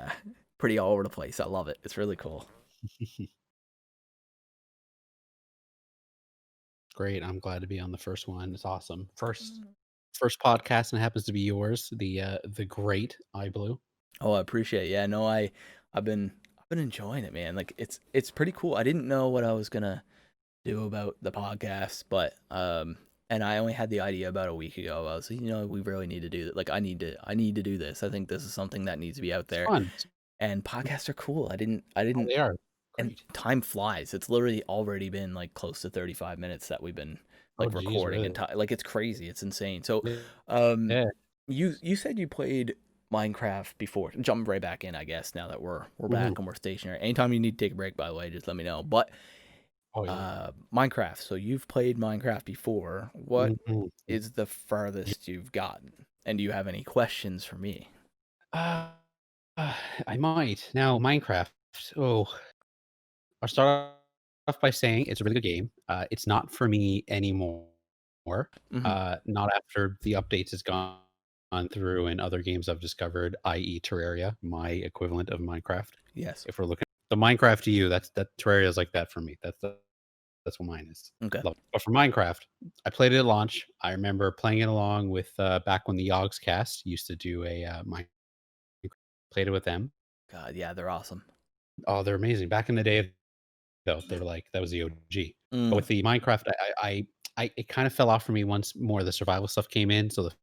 pretty all over the place. I love it. It's really cool. Great. I'm glad to be on the first one. It's awesome. First podcast, and it happens to be yours, the great iBlue. Oh, I appreciate it. Yeah, no, I've been enjoying it, man. Like it's pretty cool. I didn't know what I was gonna do about the podcast, but and I only had the idea about a week ago. I was like, we really need to do that. Like I need to do this. I think this is something that needs to be out It's there. fun. And podcasts are cool. I didn't They are and great. time flies. It's literally already been like close to 35 minutes that we've been Oh, like geez, recording and really? like it's crazy. It's insane. So, Yeah. um, Yeah. you said you played Minecraft before. Jump right back in, I guess. Now that we're Mhm. back and we're stationary. Anytime you need to take a break, by the way, just let me know. But Oh, yeah. Minecraft. So you've played Minecraft before. What Mhm. is the Yeah. farthest you've gotten? And do you have any questions for me? Uh, I might. Now, Minecraft. Oh, I'll start off by saying it's a really good game. It's not for me anymore. Hmm. Not after the updates has gone through and other games I've discovered, i.e., Terraria, my equivalent of Minecraft. Yes. If we're looking the Minecraft to you, that Terraria is like that for me. That's what mine is. Okay. Love it. But for Minecraft, I played it at launch. I remember playing it along with back when the Yogs cast used to do a Minecraft. Played it with them. God, yeah, they're awesome. Oh, they're amazing. Back in the day, though, they were like that was the OG. But Mm, with the Minecraft, I it kind of fell off for me once more of the survival stuff came in. So the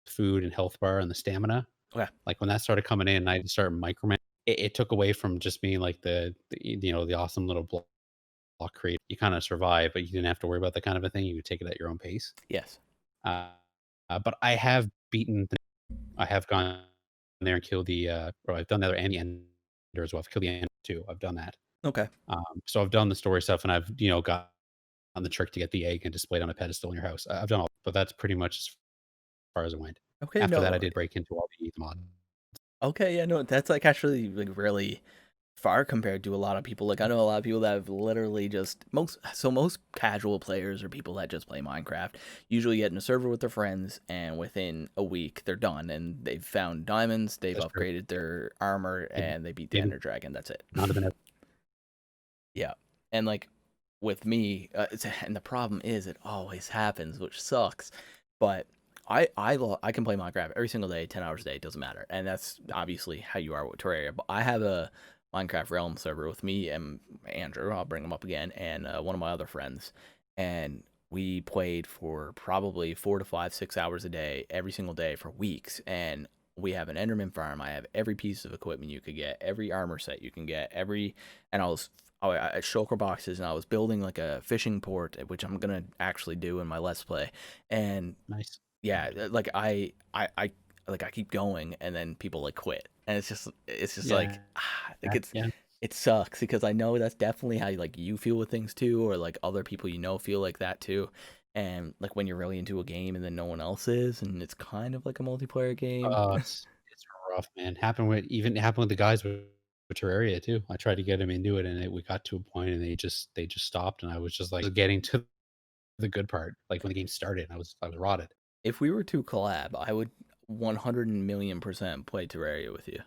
food and health bar and the stamina, okay. like when that started coming in, and I had to start micromanaging. It took away from just being like the awesome little block create. You kind of survive, but you didn't have to worry about that kind of a thing. You could take it at your own pace. Yes. Uh, but I have beaten. I have gone there and killed or I've done the other and the ender as well. I've killed the ender too. I've done that. Okay. So I've done the story stuff, and I've got on the trick to get the egg and display it on a pedestal in your house. I've done all, but that's pretty much as far as it went. Okay, After that, I no. did break into all the mods. Okay, yeah, no, that's like actually like really far compared to a lot of people. Like I know a lot of people that have literally just most casual players or people that just play Minecraft usually get in a server with their friends and within a week they're done and they've found diamonds, they've That's true. upgraded their armor Maybe, and they beat the maybe Ender Dragon. That's it. not have been. Yeah. And like with me, and the problem is it always happens, which sucks. But I can play Minecraft every single day, 10 hours a day, it doesn't matter. And that's obviously how you are with Terraria. But I have a Minecraft Realm server with me and Andrew. I'll bring him up again, and one of my other friends, and we played for probably 4 to 5, 6 hours a day, every single day for weeks. And we have an Enderman farm. I have every piece of equipment you could get, every armor set you can get, and I shulker boxes, and I was building like a fishing port, which I'm gonna actually do in my let's play. And Nice. yeah, like I keep going, and then people like quit, and it's just like Yeah. like Yeah. it sucks because I know that's definitely how like you feel with things too, or like other people feel like that too. And like when you're really into a game and then no one else is, and it's kind of like a multiplayer game. It's rough, man. Happened with the guys with Terraria too. I tried to get them into it, and we got to a point, and they just stopped, and I was just like getting to the good part, like when the game started. I was rotted. If we were to collab, I would 100 million% play Terraria with you.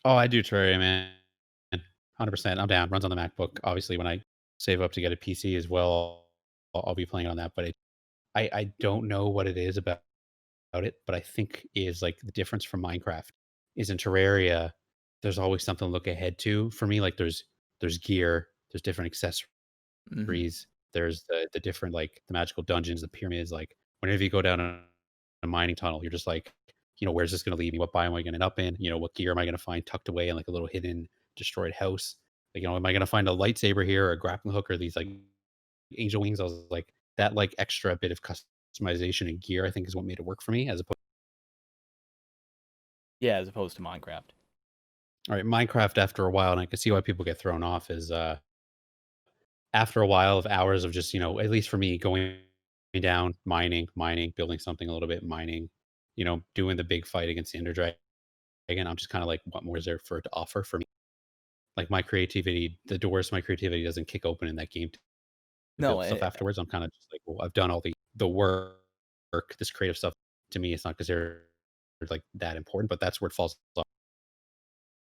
Oh, I do Terraria, man. 100%. I'm down. Runs on the MacBook. Obviously, when I save up to get a PC as well, I'll be playing on that. But I don't know what it is about it, but I think is like the difference from Minecraft is in Terraria. There's always something to look ahead to. For me, like there's gear, there's different accessories, Hmm. there's the different like the magical dungeons, the pyramids. Like whenever you go down a mining tunnel, you're just like, where's this going to lead me? What biome am I going to end up in? What gear am I going to find tucked away in like a little hidden destroyed house? Like, am I going to find a lightsaber here or a grappling hook or these like angel wings? I was like, that like extra bit of customization and gear, I think is what made it work for me as opposed. Yeah, as opposed to Minecraft. All right, Minecraft after a while, and I can see why people get thrown off is after a while of hours of just, at least for me, going down, mining, building something a little bit, mining, doing the big fight against the Ender Dragon. I'm just kind of like, what more is there for it to offer for me? Like my creativity, the doors to my creativity doesn't kick open in that game to No, build stuff afterwards. I'm kind of just like, well, I've done all the work, this creative stuff. To me, it's not considered like that important, but that's where it falls off.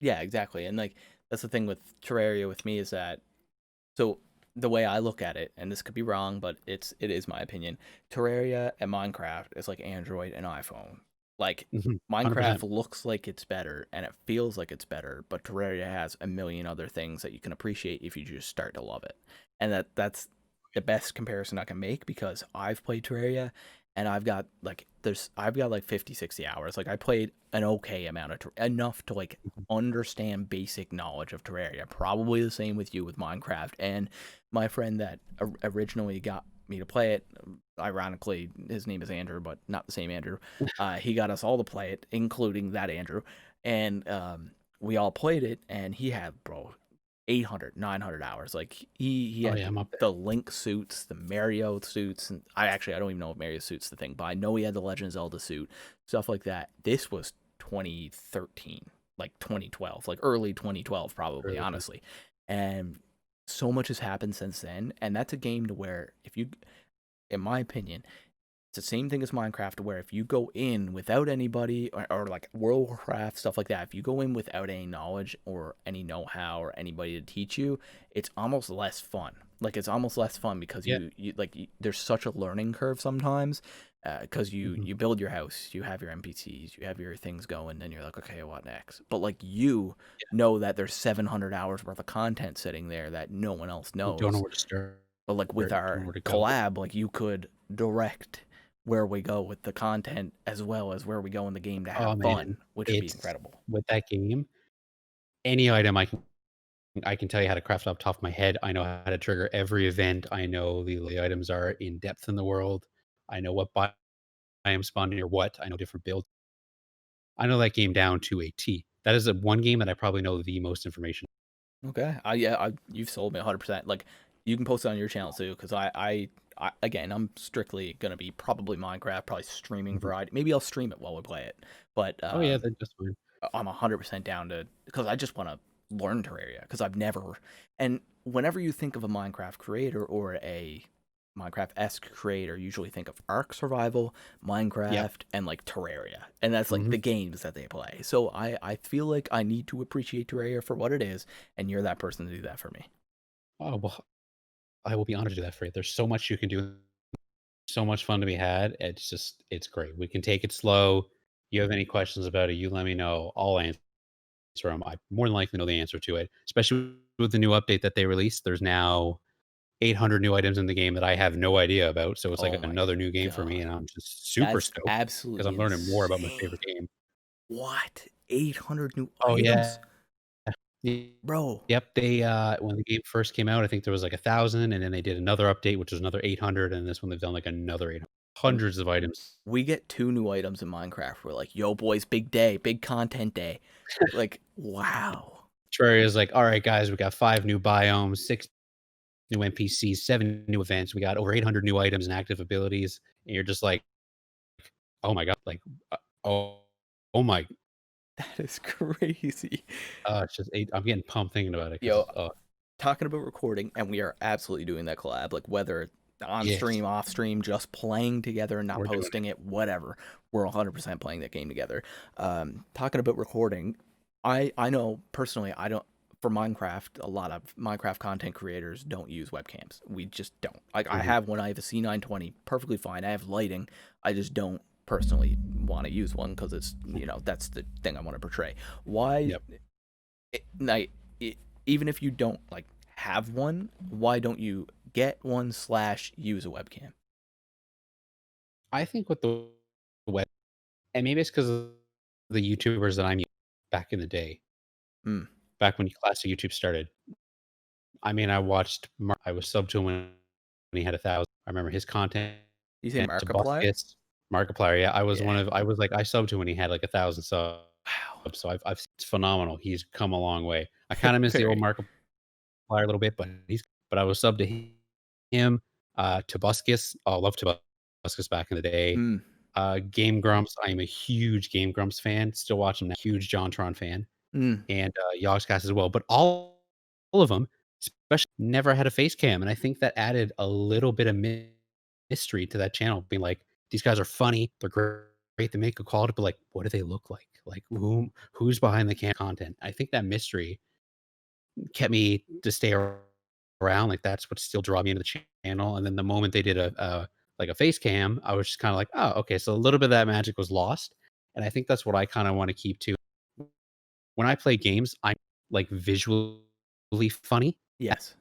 yeah, exactly. And like that's the thing with Terraria with me is that so the way I look at it, and this could be wrong, but it is my opinion. Terraria and Minecraft is like Android and iPhone. Like Mhm. Minecraft 100%. looks like it's better and it feels like it's better, but Terraria has a million other things that you can appreciate if you just start to love it. And that's the best comparison I can make because I've played Terraria and I've got like 50, 60 hours. Like I played an okay amount of enough to like Mhm. understand basic knowledge of Terraria. Probably the same with you with Minecraft. And my friend that originally got me to play it, ironically, his name is Andrew, but not the same Andrew. He got us all to play it, including that Andrew, and we all played it. And he had, bro, 800, 900 hours. Like he Oh, had yeah, I'm up there. the Link suits, the Mario suits, and I don't even know if Mario suits the thing, but I know he had the Legend of Zelda suit, stuff like that. This was 2013, like 2012, like early 2012, probably, Early honestly. And so much has happened since then, and that's a game to where if you, in my opinion, it's the same thing as Minecraft, where if you go in without anybody, or like World of Warcraft, stuff like that, if you go in without any knowledge or any know how or anybody to teach you, it's almost less fun. Like it's almost less fun because Yeah. there's such a learning curve sometimes. Because Mhm. you build your house, you have your NPCs, you have your things going, and you're like, okay, what next? But like you know that there's 700 hours worth of content sitting there that no one else You don't know knows. where to start, But like with don't know our where to go. collab, like you could direct where we go with the content as well as where we go in the game to have Oh, man. fun, which would be It's incredible. with that game, any item I can tell you how to craft off the top of my head. I know how to trigger every event. I know the items are in depth in the world. I know what biome spawn near what. I know different builds. I know that game down to a T. That is the one game that I probably know the most information. Okay, you've sold me 100%. Like you can post it on your channel too, because I again, I'm strictly gonna be probably Minecraft, probably streaming Mhm. variety. Maybe I'll stream it while we play it, but Oh, yeah, that's fine. I'm 100% down to because I just want to learn Terraria because I've never. And whenever you think of a Minecraft creator or a Minecraft-esque creator, usually think of Ark Survival, Yep. Minecraft, and like Terraria, and that's like Mhm. the games that they play. So I feel like I need to appreciate Terraria for what it is, and you're that person to do that for me. Oh, well, I will be honored to do that for you. There's so much you can do, so much fun to be had. It's great. We can take it slow. You have any questions about it, you let me know. I'll answer them. I more than likely know the answer to it, especially with the new update that they released. There's now 800 new items in the game that I have no idea about, so it's like Oh my another new game for me, god, and I'm just super that's stoked because absolutely I'm learning more about my insane! favorite game. What? 800 new Oh, items, yeah. Y bro? Yep, they, when the game first came out, I think there was like 1,000, and then they did another update, which was another 800, and this one they've done like another 800. And Hundreds of items. we get 2 new items in Minecraft. We're like, "Yo, boys, big day, big content day." Like, wow. Terraria's like, "Alright, guys, we got 5 new biomes, 6 new NPCs, 7 new events, we got over 800 new items and active abilities," and you're just like, "Oh my god," like, oh oh my That is crazy. it's just I'm getting pumped thinking about it because Yo, it's, oh, talking about recording, and we are absolutely doing that collab, like, whether on yes, stream, off stream, just playing together and not we're doing posting it, whatever. We're 100% playing that game together. Talking about recording, I know personally, I don't for Minecraft, a lot of Minecraft content creators don't use webcams. We just don't. Like, it. I Mhm, have one, I have a C920, perfectly fine. I have lighting. I just don't personally want to use one because mhm, that's the thing I want to portray. Why yep. like even if you don't like have one, why don't you get one slash use a webcam? I think with the web and maybe it's because of the YouTubers that I'm back in the day, Mm. back when classic YouTube started. I mean, I watched I was subbed to him when he had 1,000. I remember his content, You say Markiplier? Tobuscus, Markiplier, yeah, Yeah. I was like I subbed to him when he had like 1,000 subs, Wow. so I've it's phenomenal. He's come a long way. I kinda miss the old Very. Markiplier a little bit, but I was subbed to him, Tobuscus. Oh, I love Tobuscus back in the day. Mm. Game Grumps, I am a huge Game Grumps fan, still watching that, huge JonTron fan, Mm. and, Yogscast as well, but all of them, especially never had a face cam, and I think that added a little bit of mystery to that channel, being like, "These guys are funny, they're great, they make good quality, but, like, what do they look like? Like, who's behind the content?" I think that mystery kept me to stay around around, like, that's what still draw me into the channel, and then the moment they did like, a face cam, I was just kinda like, "Oh, okay, so a little bit of that magic was lost," and I think that's what I kinda wanna keep too. When I play games, I'm, like, visually funny, Yes.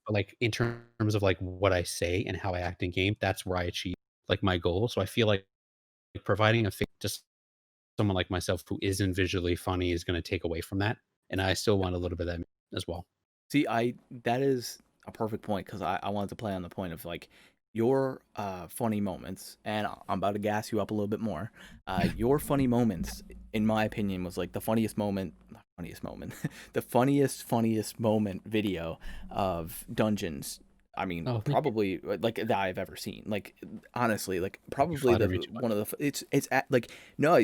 but, like, in terms of, like, what I say and how I act in game, that's where I achieve, like, my goal, so I feel like providing a face to someone like myself who isn't visually funny is gonna take away from that, and I still want a little bit of that as well. See, I that is a perfect point because I wanted to play on the point of like your funny moments, and I'm about to gas you up a little bit more. Your funny moments, in my opinion, was like the funniest moment, not funniest moment, the funniest moment video of Dungeons. I mean, Oh, thank you. probably like that I've ever seen. Like honestly, like You probably flatter the me too one much. of the it's at, like no,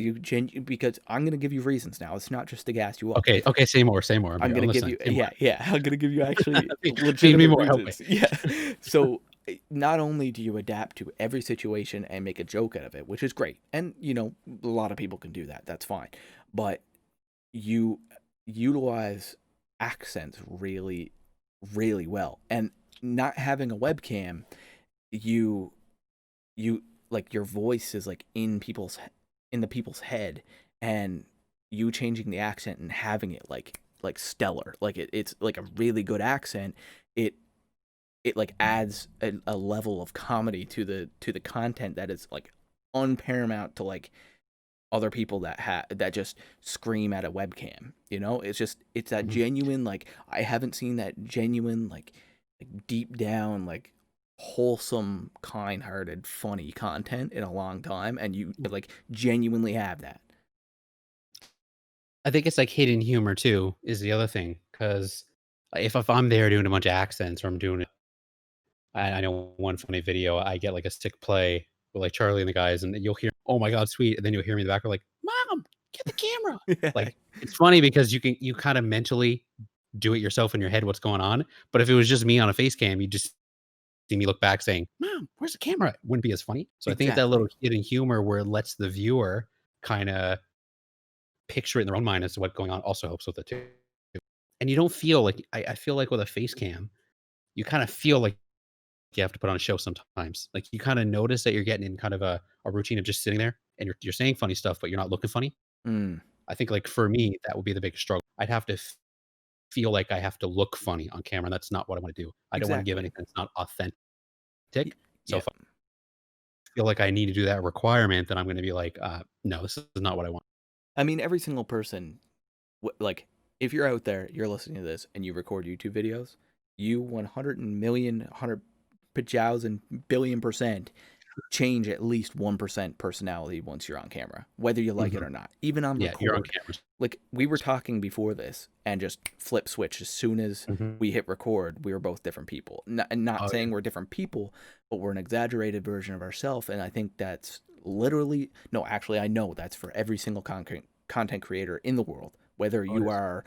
because I'm gonna give you reasons now. It's not just to gas you up. Okay, okay, say more, say more. I'm I'm gonna give listening. you Say more. I'm gonna give you actually Feed me legitimate more. Okay. reasons. Yeah. So not only do you adapt to every situation and make a joke out of it, which is great, and a lot of people can do that. That's fine, but you utilize accents really, really well, and not having a webcam, you you like your voice is like in the people's head, and you changing the accent and having it like stellar, like it's like a really good accent. It it like adds a level of comedy to the content that is like unparamount to like other people that just scream at a webcam. It's that Mhm. genuine, like I haven't seen that genuine, like deep down, like wholesome, kind-hearted, funny content in a long time, and you like genuinely have that. I think it's like hidden humor too is the other thing because if I'm there doing a bunch of accents or I'm doing it, I know one funny video I get like a stick play with like Charlie and the guys, and you'll hear, "Oh my god, sweet," and then you'll hear me in the background like, "Mom, get the camera." Yeah. Like it's funny because you kind of mentally do it yourself in your head what's going on. But if it was just me on a face cam, you just see me look back saying, "Mom, where's the camera?" It wouldn't be as funny. So I think it's that Exactly. little hidden humor where it lets the viewer kind of picture it in their own mind as to what's going on also helps with it too. And you don't feel like I feel like with a face cam, you kind of feel like you have to put on a show sometimes. Like you kind of notice that you're getting in kind of a routine of just sitting there and you're saying funny stuff, but you're not looking funny. Mm, I think like for me, that would be the biggest struggle. I'd have to feel like I have to look funny on camera. And that's not what I want to do. I don't want to give exactly. anything that's not authentic. So Yeah. if I feel like I need to do that requirement, then I'm going to be like, no, this is not what I want. I mean, every single person, like, if you're out there, you're listening to this, and you record YouTube videos, you 100 million, 100 pajows billion% change at least 1% personality once you're on camera, whether you like it Mhm. or not, even on Yeah, you're on record. camera. Like, we were talking before this and just flip switch as soon as Mhm. we hit record, we were both different people. Not Oh, yeah. saying we're different people, but we're an exaggerated version of ourselves. And I think that's literally, no, actually, I know that's for every single content creator in the world, whether Oh, it you is. are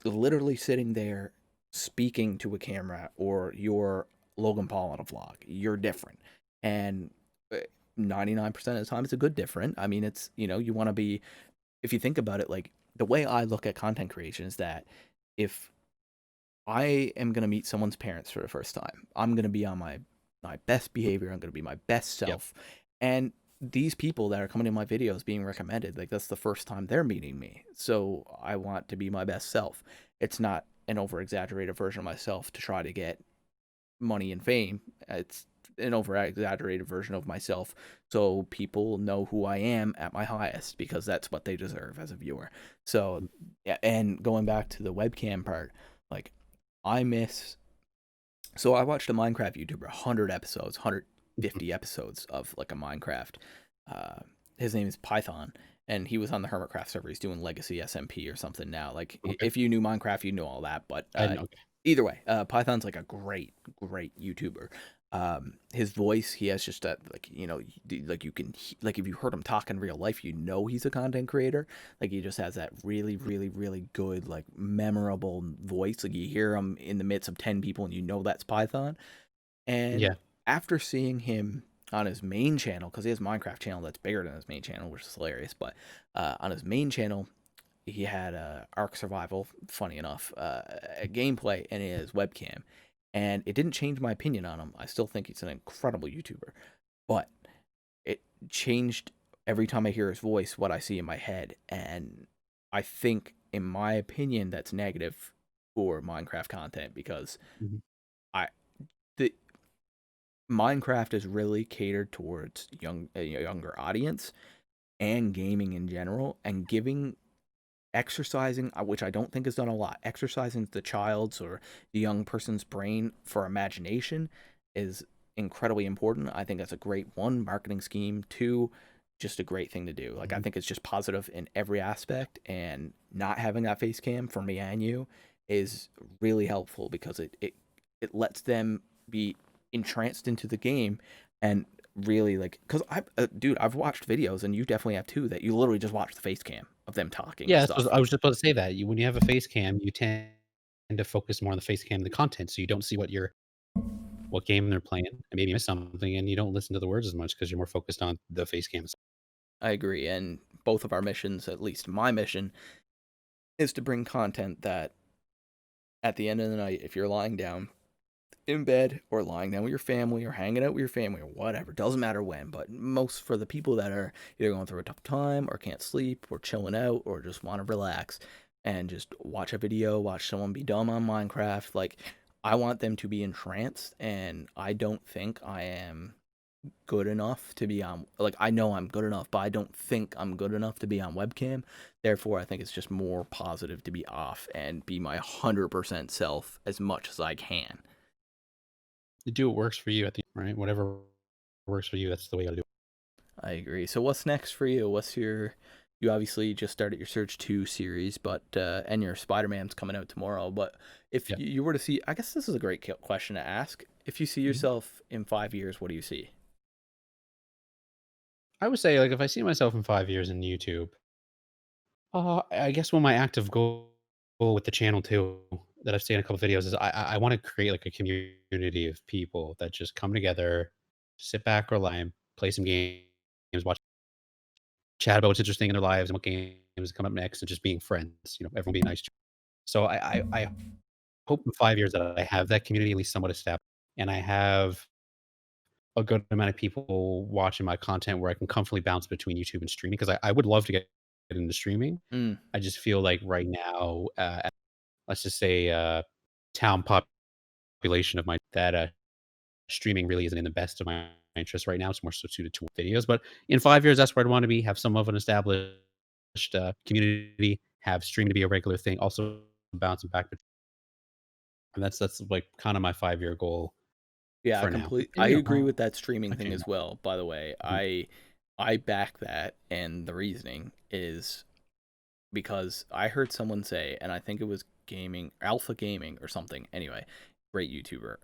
literally sitting there speaking to a camera or you're Logan Paul on a vlog, you're different. And 99% of the time, it's a good different. I mean, it's, you want to be, if you think about it, like the way I look at content creation is that if I am going to meet someone's parents for the first time, I'm going to be on my best behavior. I'm going to be my best Yep. self. And these people that are coming in my videos being recommended, like that's the first time they're meeting me. So I want to be my best self. It's not an over exaggerated version of myself to try to get money and fame. It's an over exaggerated version of myself so people know who I am at my highest because that's what they deserve as a viewer. So, yeah, and going back to the webcam part, like I miss so I watched a Minecraft YouTuber, 100 episodes, Mhm. 150 episodes of like a Minecraft. Uh, his name is Python, and he was on the Hermitcraft server. He's doing Legacy SMP or something now. Like Okay. if you knew Minecraft, you know all that. But I know. Okay. either way, Python's like a great YouTuber. His voice, he has just that like like you can like if you heard him talk in real life, he's a content creator. Like he just has that really good like memorable voice. Like you hear him in the midst of 10 people and that's Python. And Yeah. after seeing him on his main channel, because he has a Minecraft channel that's bigger than his main channel, which is hilarious, but on his main channel, he had Ark Survival, funny enough, a gameplay and his webcam. and it didn't change my opinion on him. I still think he's an incredible YouTuber, but it changed every time I hear his voice what I see in my head, and I think, in my opinion, that's negative for Minecraft content because Mhm, I the Minecraft is really catered towards a younger audience and gaming in general, and giving exercising, which I don't think is done a lot, exercising the child's or the young person's brain for imagination is incredibly important. I think that's a great one marketing scheme. Two, just a great thing to do. Like I mhm. think it's just positive in every aspect, and not having that face cam for me and you is really helpful because it lets them be entranced into the game and really like because dude, I've watched videos and you definitely have too that you literally just watch the face cam of them talking and Yeah, so stuff. I was just about to say that. When you have a face cam, you tend to focus more on the face cam, the content, so you don't see what game they're playing, and maybe miss something, and you don't listen to the words as much because 'cause you're more focused on the face cam. I agree, and both of our missions, at least my mission, is to bring content that at the end of the night, if you're lying down in bed or lying down with your family or hanging out with your family or whatever, doesn't matter when, but most for the people that are either going through a tough time or can't sleep or chilling out or just want to relax and just watch a video, watch someone be dumb on Minecraft, like I want them to be entranced, and I don't think I am good enough to be on, like I know I'm good enough, but I don't think I'm good enough to be on webcam. Therefore, I think it's just more positive to be off and be my 100% self as much as I can. You do what works for you at the right? Whatever works for you, that's the way you gotta do it. I agree. So what's next for you? What's your You obviously just started your Search 2 series, but and your Spider-Man's coming out tomorrow, but if Yeah. you were to see, I guess this is a great question to ask. If you see Mhm. yourself in 5 years, what do you see? I would say, like, if I see myself in 5 years in YouTube, I guess one of my active goal with the channel too, that I've seen in a couple videos is I wanna create, like, a community of people that just come together, sit back, relax, play some games, watch chat about what's interesting in their lives and what games come up next, and just being friends, everyone being nice. So I hope in 5 years that I have that community at least somewhat established, and I have a good amount of people watching my content where I can comfortably bounce between YouTube and streaming because I would love to get into streaming. Mm, I just feel like right now, let's just say, town population of my that, streaming really isn't in the best of my interest right now. It's more so suited to videos, but in 5 years, that's where I'd wanna be, have some of an established, community, have streaming to be a regular thing, also bouncing back, and that's, like, kinda my five-year goal yeah, for now, I and, agree with that streaming might thing change as that. well, by the way. Mhm, I back that, and the reasoning is because I heard someone say, and I think it was gaming, Alpha Gaming or something. Anyway, great YouTuber.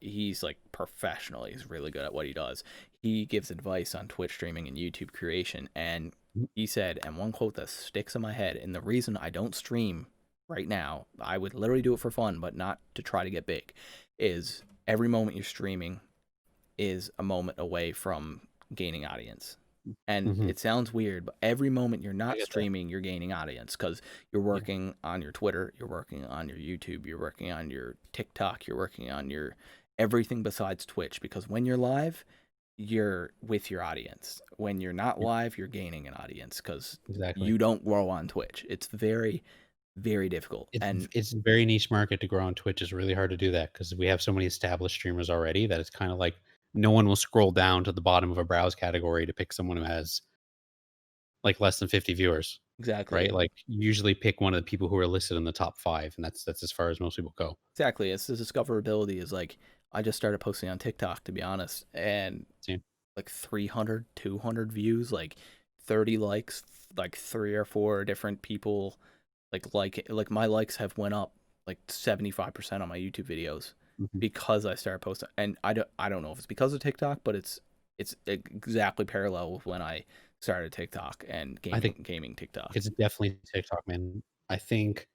He's like professional. He's really good at what he does. He gives advice on Twitch streaming and YouTube creation, and mhm, he said, and one quote that sticks in my head, and the reason I don't stream right now, I would literally do it for fun, but not to try to get big, is every moment you're streaming is a moment away from gaining audience. And mhm. it sounds weird, but every moment you're I not get that. streaming, you're gaining audience because you're Yeah, working on your Twitter, you're working on your YouTube, you're working on your TikTok, you're working on your everything besides Twitch. Because when you're live, you're with your audience. When you're not yeah, live, you're gaining an audience because exactly. you don't grow on Twitch. It's very, very difficult. And It's a very niche market to grow on Twitch. It's really hard to do that because we have so many established streamers already that it's kinda like no one will scroll down to the bottom of a browse category to pick someone who has, like, less than 50 viewers, right? exactly, Like, you usually pick one of the people who are listed in the top 5, and that's as far as most people go. exactly. It's the discoverability is like, I just started posting on TikTok, to be honest. And Same. like 300, 200 views, like 30 likes, like three or four different people like my likes have went up like 75% on my YouTube videos Mhm. because I started posting. And I don't know if it's because of TikTok, but it's exactly parallel with when I started TikTok and I think gaming TikTok. it's definitely TikTok, man. I think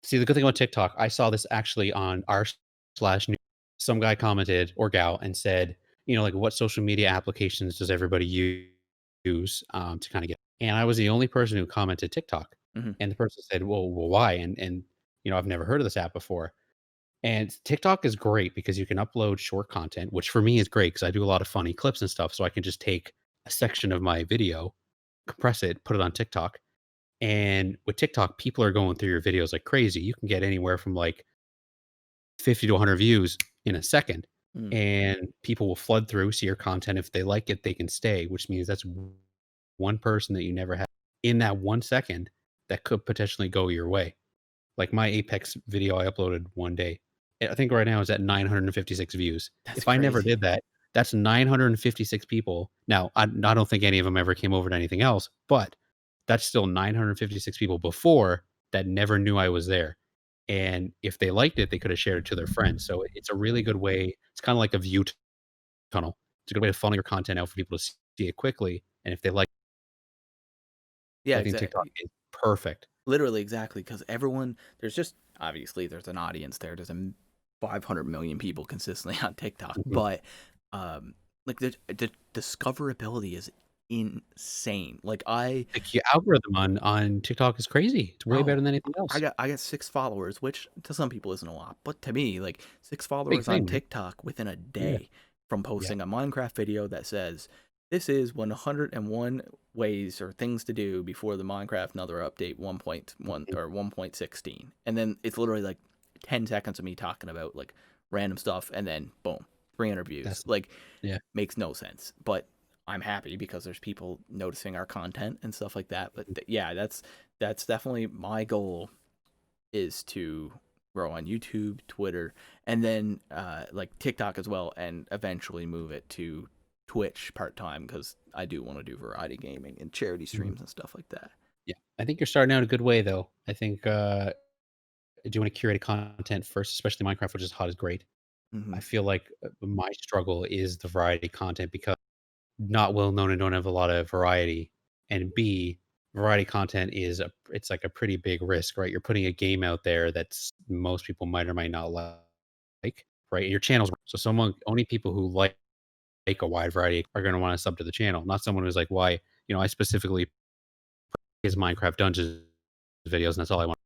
see, the good thing about TikTok, I saw this actually on r/news. Some guy commented or gal and said, like, "What social media applications does everybody use, to kinda get," and I was the only person who commented TikTok, Hmm. and the person said, "Well, why?" And, I've never heard of this app before, And TikTok is great because you can upload short content, which for me is great because I do a lot of funny clips and stuff. So I can just take a section of my video, compress it, put it on TikTok. And with TikTok, people are going through your videos like crazy. You can get anywhere from like 50 to 100 views in a second. Mm, And people will flood through, see your content. If they like it, they can stay, which means that's one person that you never had in that 1 second that could potentially go your way. Like my Apex video I uploaded one day, I think right now is at 956 views. that's If I never crazy. did that, that's 956 people. Now, I don't think any of them ever came over to anything else, but that's still 956 people before that never knew I was there. And if they liked it, they could have shared it to their friends. So it's a really good way. It's kind of like a view tunnel. It's a good way to funnel your content out for people to see it quickly. And if they like, Yeah, I think TikTok exactly. is perfect. Literally, exactly. Because everyone, there's just obviously there's an audience there. There's 500 million people consistently on TikTok, Mhm. but um, like the discoverability is insane. Like The algorithm on TikTok is crazy. It's way better bro, than anything else. I got 6 followers, which to some people isn't a lot, but to me, like six Big followers on thing, right? TikTok within a Yeah, day from yeah. posting a Minecraft video that says this is 101 ways or things to do before the Minecraft another update 1.1 Mhm. or 1.16, and then it's literally like 10 seconds of me talking about like random stuff, and then boom, 300 views. That's Like yeah. makes no sense, but I'm happy because there's people noticing our content and stuff like that. But Mhm, yeah, that's definitely my goal is to grow on YouTube, Twitter, and then like TikTok as well, and eventually move it to Twitch part time because I do want to do variety gaming and charity mhm. streams and stuff like that. Yeah. I think you're starting out a good way, though. I think, doing a curated content first, especially Minecraft, which is hot, is great. Hmm. I feel like, my struggle is the variety content because not well known and don't have a lot of variety, and B, variety content is it's like a pretty big risk, right? You're putting a game out there that's most people might or might not like, right? Your channel's so someone only people who like a wide variety are gonna wanna sub to the channel, not someone who's like, "Why," I specifically is Minecraft Dungeons videos, and that's all I want,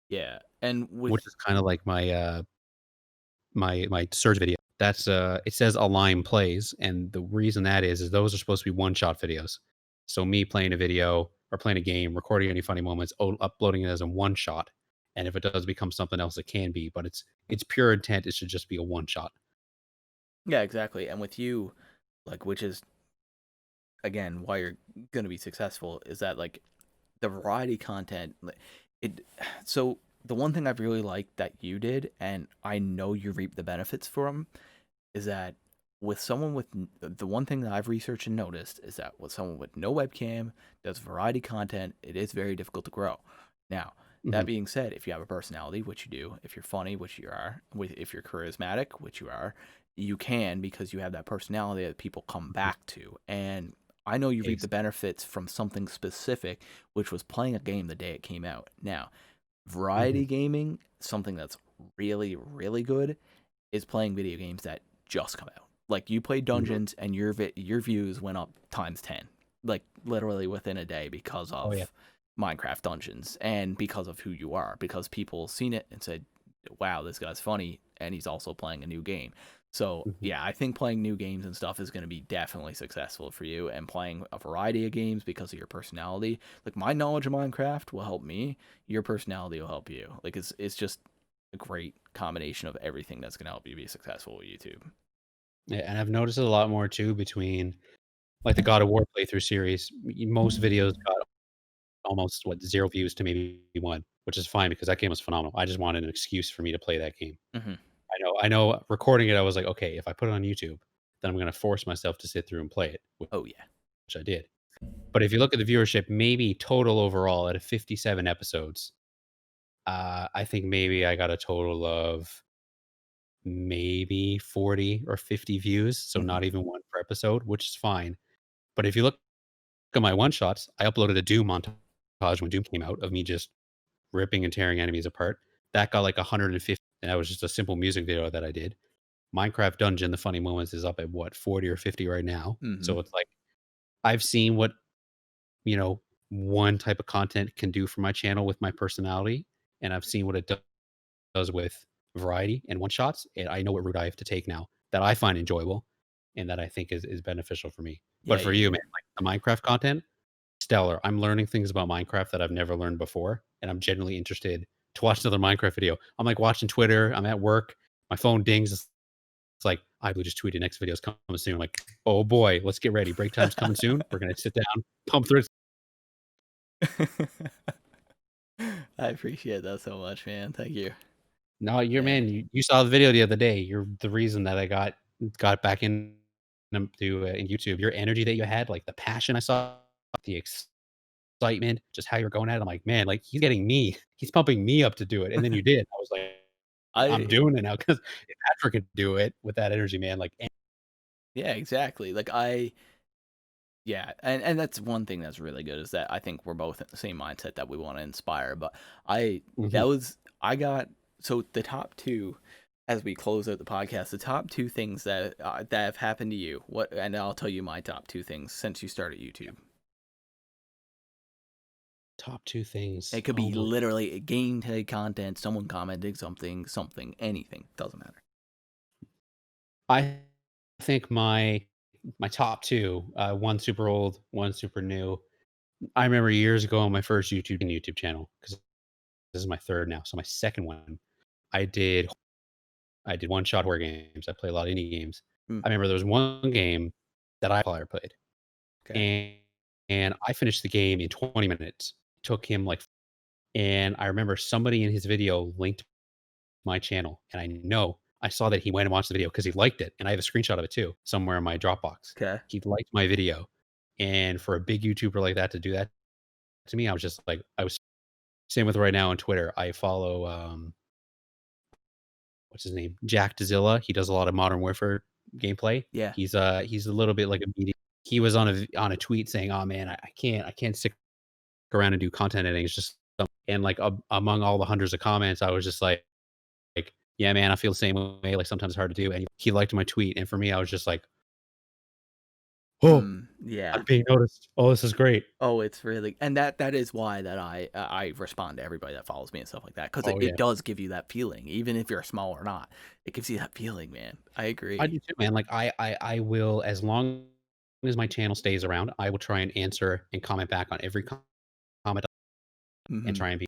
Yeah, and which with is kinda like my search video. That's, it says Align Plays, and the reason that is those are supposed to be one-shot videos. So me playing a video or playing a game, recording any funny moments, uploading it as a one shot, and if it does become something else, it can be, but its pure intent is to just be a one shot. yeah, exactly, and with you, like which is again why you're gonna be successful is that like the variety content it so the one thing I've really liked that you did and I know you reap the benefits from is that with someone with the one thing that I've researched and noticed is that with someone with no webcam does variety content, it is very difficult to grow. Now, that Mhm, being said, if you have a personality, which you do, if you're funny, which you are, if you're charismatic, which you are, you can because you have that personality that people come mhm. back to. And I know you reap the Ex benefits from something specific, which was playing a game the day it came out. Now, Mhm, variety gaming, something that's really, really good, is playing video games that just come out. Like you played mhm. Dungeons and your views went up times 10. Like literally within a day because Oh, yeah. of Minecraft Dungeons and because of who you are because people seen it and said, "Wow, this guy's funny and he's also playing a new game." So, Mhm. yeah, I think playing new games and stuff is going to be definitely successful for you and playing a variety of games because of your personality. Like my knowledge of Minecraft will help me, your personality will help you. Like it's just a great combination of everything that's going to help you be successful with YouTube. Yeah, and I've noticed it a lot more too between, like, the God of War playthrough series. Most videos got almost, what, 0 views to maybe 1, which is fine because that game was phenomenal. I just wanted an excuse for me to play that game. Hmm. I know recording it, I was like, "Okay, if I put it on YouTube, then I'm gonna force myself to sit through and play it," Oh yeah. which I did. But if you look at the viewership, maybe total overall out of 57 episodes, I think maybe I got a total of maybe 40 or 50 views, so Hmm. not even 1 per episode, which is fine. But if you look at my one shots, I uploaded a Doom montage when Doom came out of me just ripping and tearing enemies apart. That got like 150, and that was just a simple music video that I did. Minecraft Dungeon, the funny moments is up at what, 40 or 50 right now. Hmm. So it's like I've seen what, you know, one type of content can do for my channel with my personality, and I've seen what it does with variety and one shots, and I know what route I have to take now that I find enjoyable and that I think is beneficial for me. Yeah, But for you you, man, like the Minecraft content, stellar. I'm learning things about Minecraft that I've never learned before, and I'm genuinely interested to watch another Minecraft video. I'm like watching Twitter. I'm at work. My phone dings. It's like I will just tweeted next video's coming soon. I'm like, oh boy, let's get ready. Break time's coming soon. We're gonna sit down, pump through. I appreciate that so much, man. Thank you. No, you're Yeah. man. You saw the video the other day. You're the reason that I got back into in YouTube. Your energy that you had, like the passion I saw, the excitement, just how you're going at it. I'm like, man, like he's getting me. He's pumping me up to do it, and then you did. I was like, I'm I doing it now because if Patrick could do it with that energy, man, like, yeah, exactly. Yeah, and that's one thing that's really good is that I think we're both in the same mindset that we want to inspire. But I that mhm. was I got so the top two as we close out the podcast, the top two things that have happened to you. What and I'll tell you my top two things since you started YouTube. Top two things. It could Oh be my, literally gameplay content, someone commenting something, anything. Doesn't matter. I think my top two, one super old, one super new. I remember years ago on my first YouTube channel because this is my third now. So my second one, I did I did one shot horror games. I play a lot of indie games. Hmm, I remember there was one game that I player played, okay. and I finished the game in 20 minutes. It took him like, and I remember somebody in his video linked my channel, and I know I saw that he went and watched the video because he liked it, and I have a screenshot of it too somewhere in my Dropbox. Okay. He liked my video, and for a big YouTuber like that to do that to me, I was just like, I was same with right now on Twitter. I follow what's his name? Jack Dazilla. He does a lot of Modern Warfare gameplay. Yeah. He's a little bit like a media. He was on a tweet saying, "Oh man, I can't stick around and do content editing. It's just," and like among all the hundreds of comments, I was just like, yeah, man, I feel the same way. Like sometimes it's hard to do. And he liked my tweet, and for me, I was just like, oh, Mm, yeah. I'm being noticed. Oh, this is great. Oh, it's really and that is why that I respond to everybody that follows me and stuff like that because Oh it yeah, does give you that feeling, even if you're small or not. It gives you that feeling, man. I I agree. do too, man. Like I will, as long as my channel stays around, I will try and answer and comment back on every comment and Hmm. try and be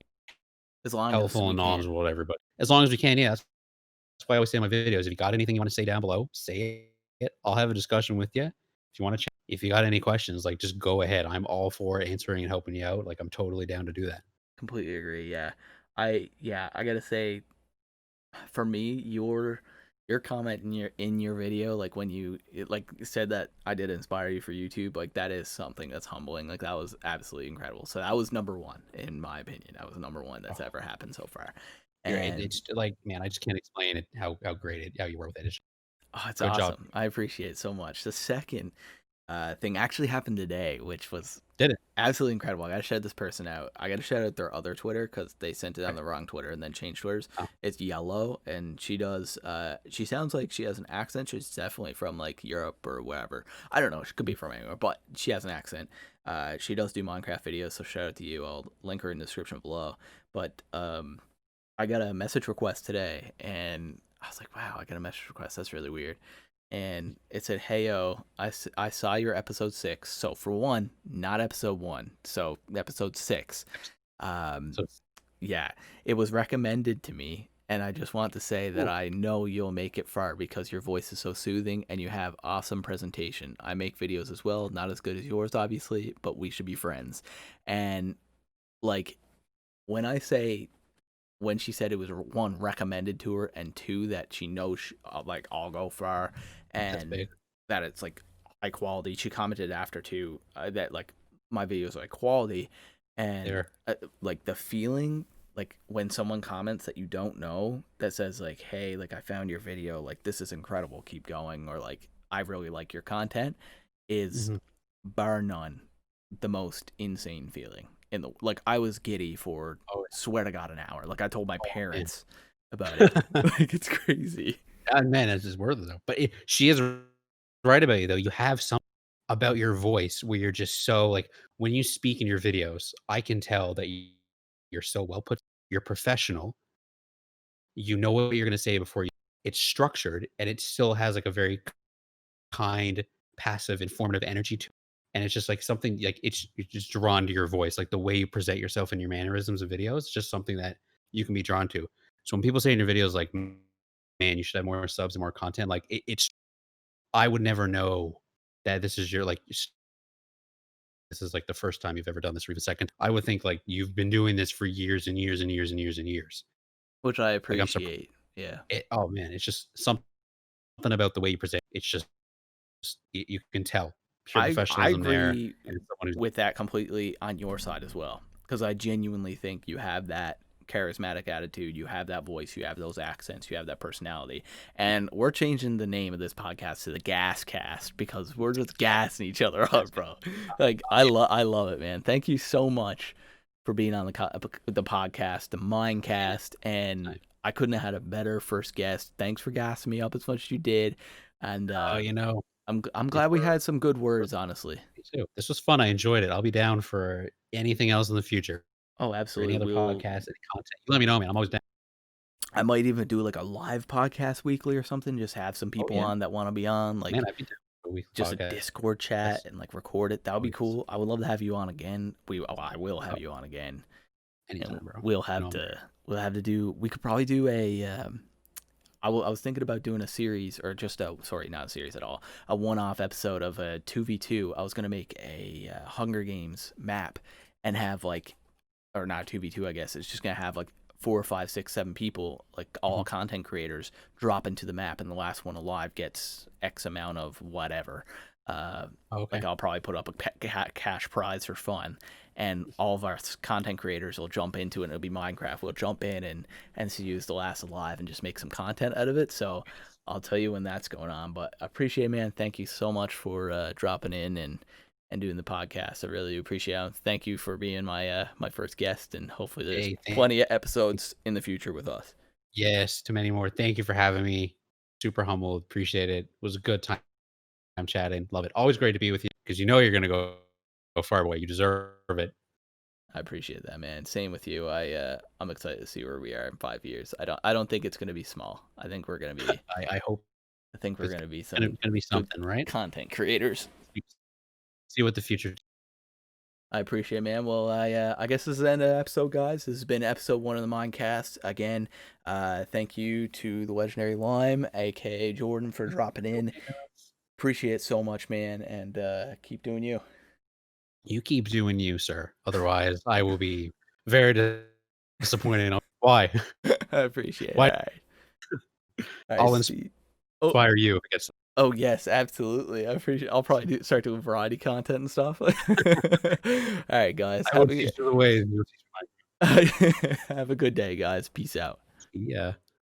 As long as helpful we and can. knowledgeable, whatever. But as long as we can, yeah, that's why I always say in my videos, if you got anything you want to say down below, say it. I'll have a discussion with you. If you want to chat, if you got any questions, like just go ahead. I'm all for answering and helping you out. Like I'm totally down to do that. Completely agree. Yeah. I gotta say for me, your comment in your video, like when like said that I did inspire you for YouTube, like that is something that's humbling. Like that was absolutely incredible. So that was number one in my opinion. That was number one that's Oh, ever happened so far. it's And like, man, I just can't explain it how great how you were with it. It's oh, it's good job. awesome. I appreciate it so much. The second thing actually happened today, which was Did it. absolutely incredible. I gotta shout this person out. I gotta shout out their other Twitter because they sent it on Okay. the wrong Twitter and then changed Twitters. Oh, It's Yellow, and she does. She sounds like she has an accent. She's definitely from like Europe or wherever. I don't know. She could be from anywhere, but she has an accent. She does do Minecraft videos, so shout out to you. I'll link her in the description below. But I got a message request today, and I was like, wow, I got a message request. That's really weird. And it said, hey, yo, I saw your episode 6. So, for one, not episode 1. So, episode 6. Um, so yeah, it was recommended to me. And I just want to say that cool. I know you'll make it far because your voice is so soothing and you have awesome presentation. I make videos as well, not as good as yours, obviously, but we should be friends. And, like, when I say when she said it was one recommended to her and two that she knows like I'll go far That's and big. that it's like high quality. She commented after too that like my videos are like quality and There. like the feeling like when someone comments that you don't know that says like hey like I found your video like this is incredible keep going or like I really like your content is Mhm. bar none the most insane feeling in the like I was giddy for Oh, swear to God an hour. Like I told my man. parents about it. Like it's crazy. Man, it's just worth it though. But she is right about you though. You have something about your voice where you're just so like when you speak in your videos, I can tell that you're so well put. You're professional. you know what you're gonna say before you it's structured, and it still has, like, a very kind, passive, informative energy to it, and it's just, like, something like, it's just drawn to your voice, like, the way you present yourself and your mannerisms of videos, it's just something that you can be drawn to. So when people say in your videos, like, "Man, you should have more subs and more content," like, it's I would never know that this is your, like, this is, like, the first time you've ever done this or even second. I would think, like, you've been doing this for years and years and years and years and years. which I Like, I'm surprised. appreciate. Yeah. Oh, man, it's just something about the way you present. It's just you can tell pure I professionalism there, agree and someone who's with that completely on your side as well, because I genuinely think you have that charismatic attitude, you have that voice, you have those accents, you have that personality. And we're changing the name of this podcast to the Gas Cast because we're just gassing each other yes, up, bro. Like I love it, man. Thank you so much for being on the podcast, the MineCast, and nice. I couldn't have had a better first guest. Thanks for gassing me up as much as you did, and You know, I'm if glad we we're had some good words, honestly. me too. This was fun, I enjoyed it. I'll be down for anything else in the future, Oh, or any absolutely. other podcasts, any content. You let me know, man. I'm always down. I might even do like a live podcast weekly or something. Just have some Oh, people yeah. on that want to be on, Man, like I'd be down for a weekly just a podcast. Discord chat and like record it. That would Oh, be yes. cool. I would love to have you on again. I will Oh, have you on again, and anytime, bro. we'll You know have I'm there. to we'll have to do. We could probably do a. I was thinking about doing a series or just a sorry, not a series at all. A one-off episode of a 2v2. I was gonna make a Hunger Games map and have like or not 2v2, I guess. It's just gonna have like 4 or 5, 6, 7 people, like all Mhm. content creators, drop into the map, and the last one alive gets X amount of whatever. Uh, Oh, like okay. I'll probably put up a cash prize for fun, and all of our content creators will jump into it. And it'll be Minecraft. We'll jump in and see who's the last alive and just make some content out of it. So I'll tell you when that's going on. But I appreciate it, man. Thank you so much for dropping in and doing the podcast. I really appreciate it. Thank you for being my first guest, and hopefully there's Hey, plenty of episodes in the future with us. yes, to many more. Thank you for having me. Super humbled. Appreciate it. It was a good time chatting. Love it. Always great to be with you because you know you're gonna go far away. You deserve it. I appreciate that, man. Same with you. I'm excited to see where we are in 5 years. I don't think it's gonna be small. I hope I think we're it's gonna be gonna some gonna be good something, right? content creators. See what the future. I appreciate it, man. Well, I guess this is the end of the episode, guys. This has been episode 1 of the Minecast. Again, thank you to the legendary Lime, aka Jordan, for dropping in. Appreciate it so much, man, and keep doing you. You keep doing you, sir. Otherwise, I will be very disappointed. Why? I appreciate it. Why? All right. All right. I'll See. Oh, inspire you if it gets. oh yes, absolutely. I appreciate. I'll probably start doing variety content and stuff. All right, guys. I will teach you the way, and you'll teach Have a good day, guys. Peace out. me. Yeah.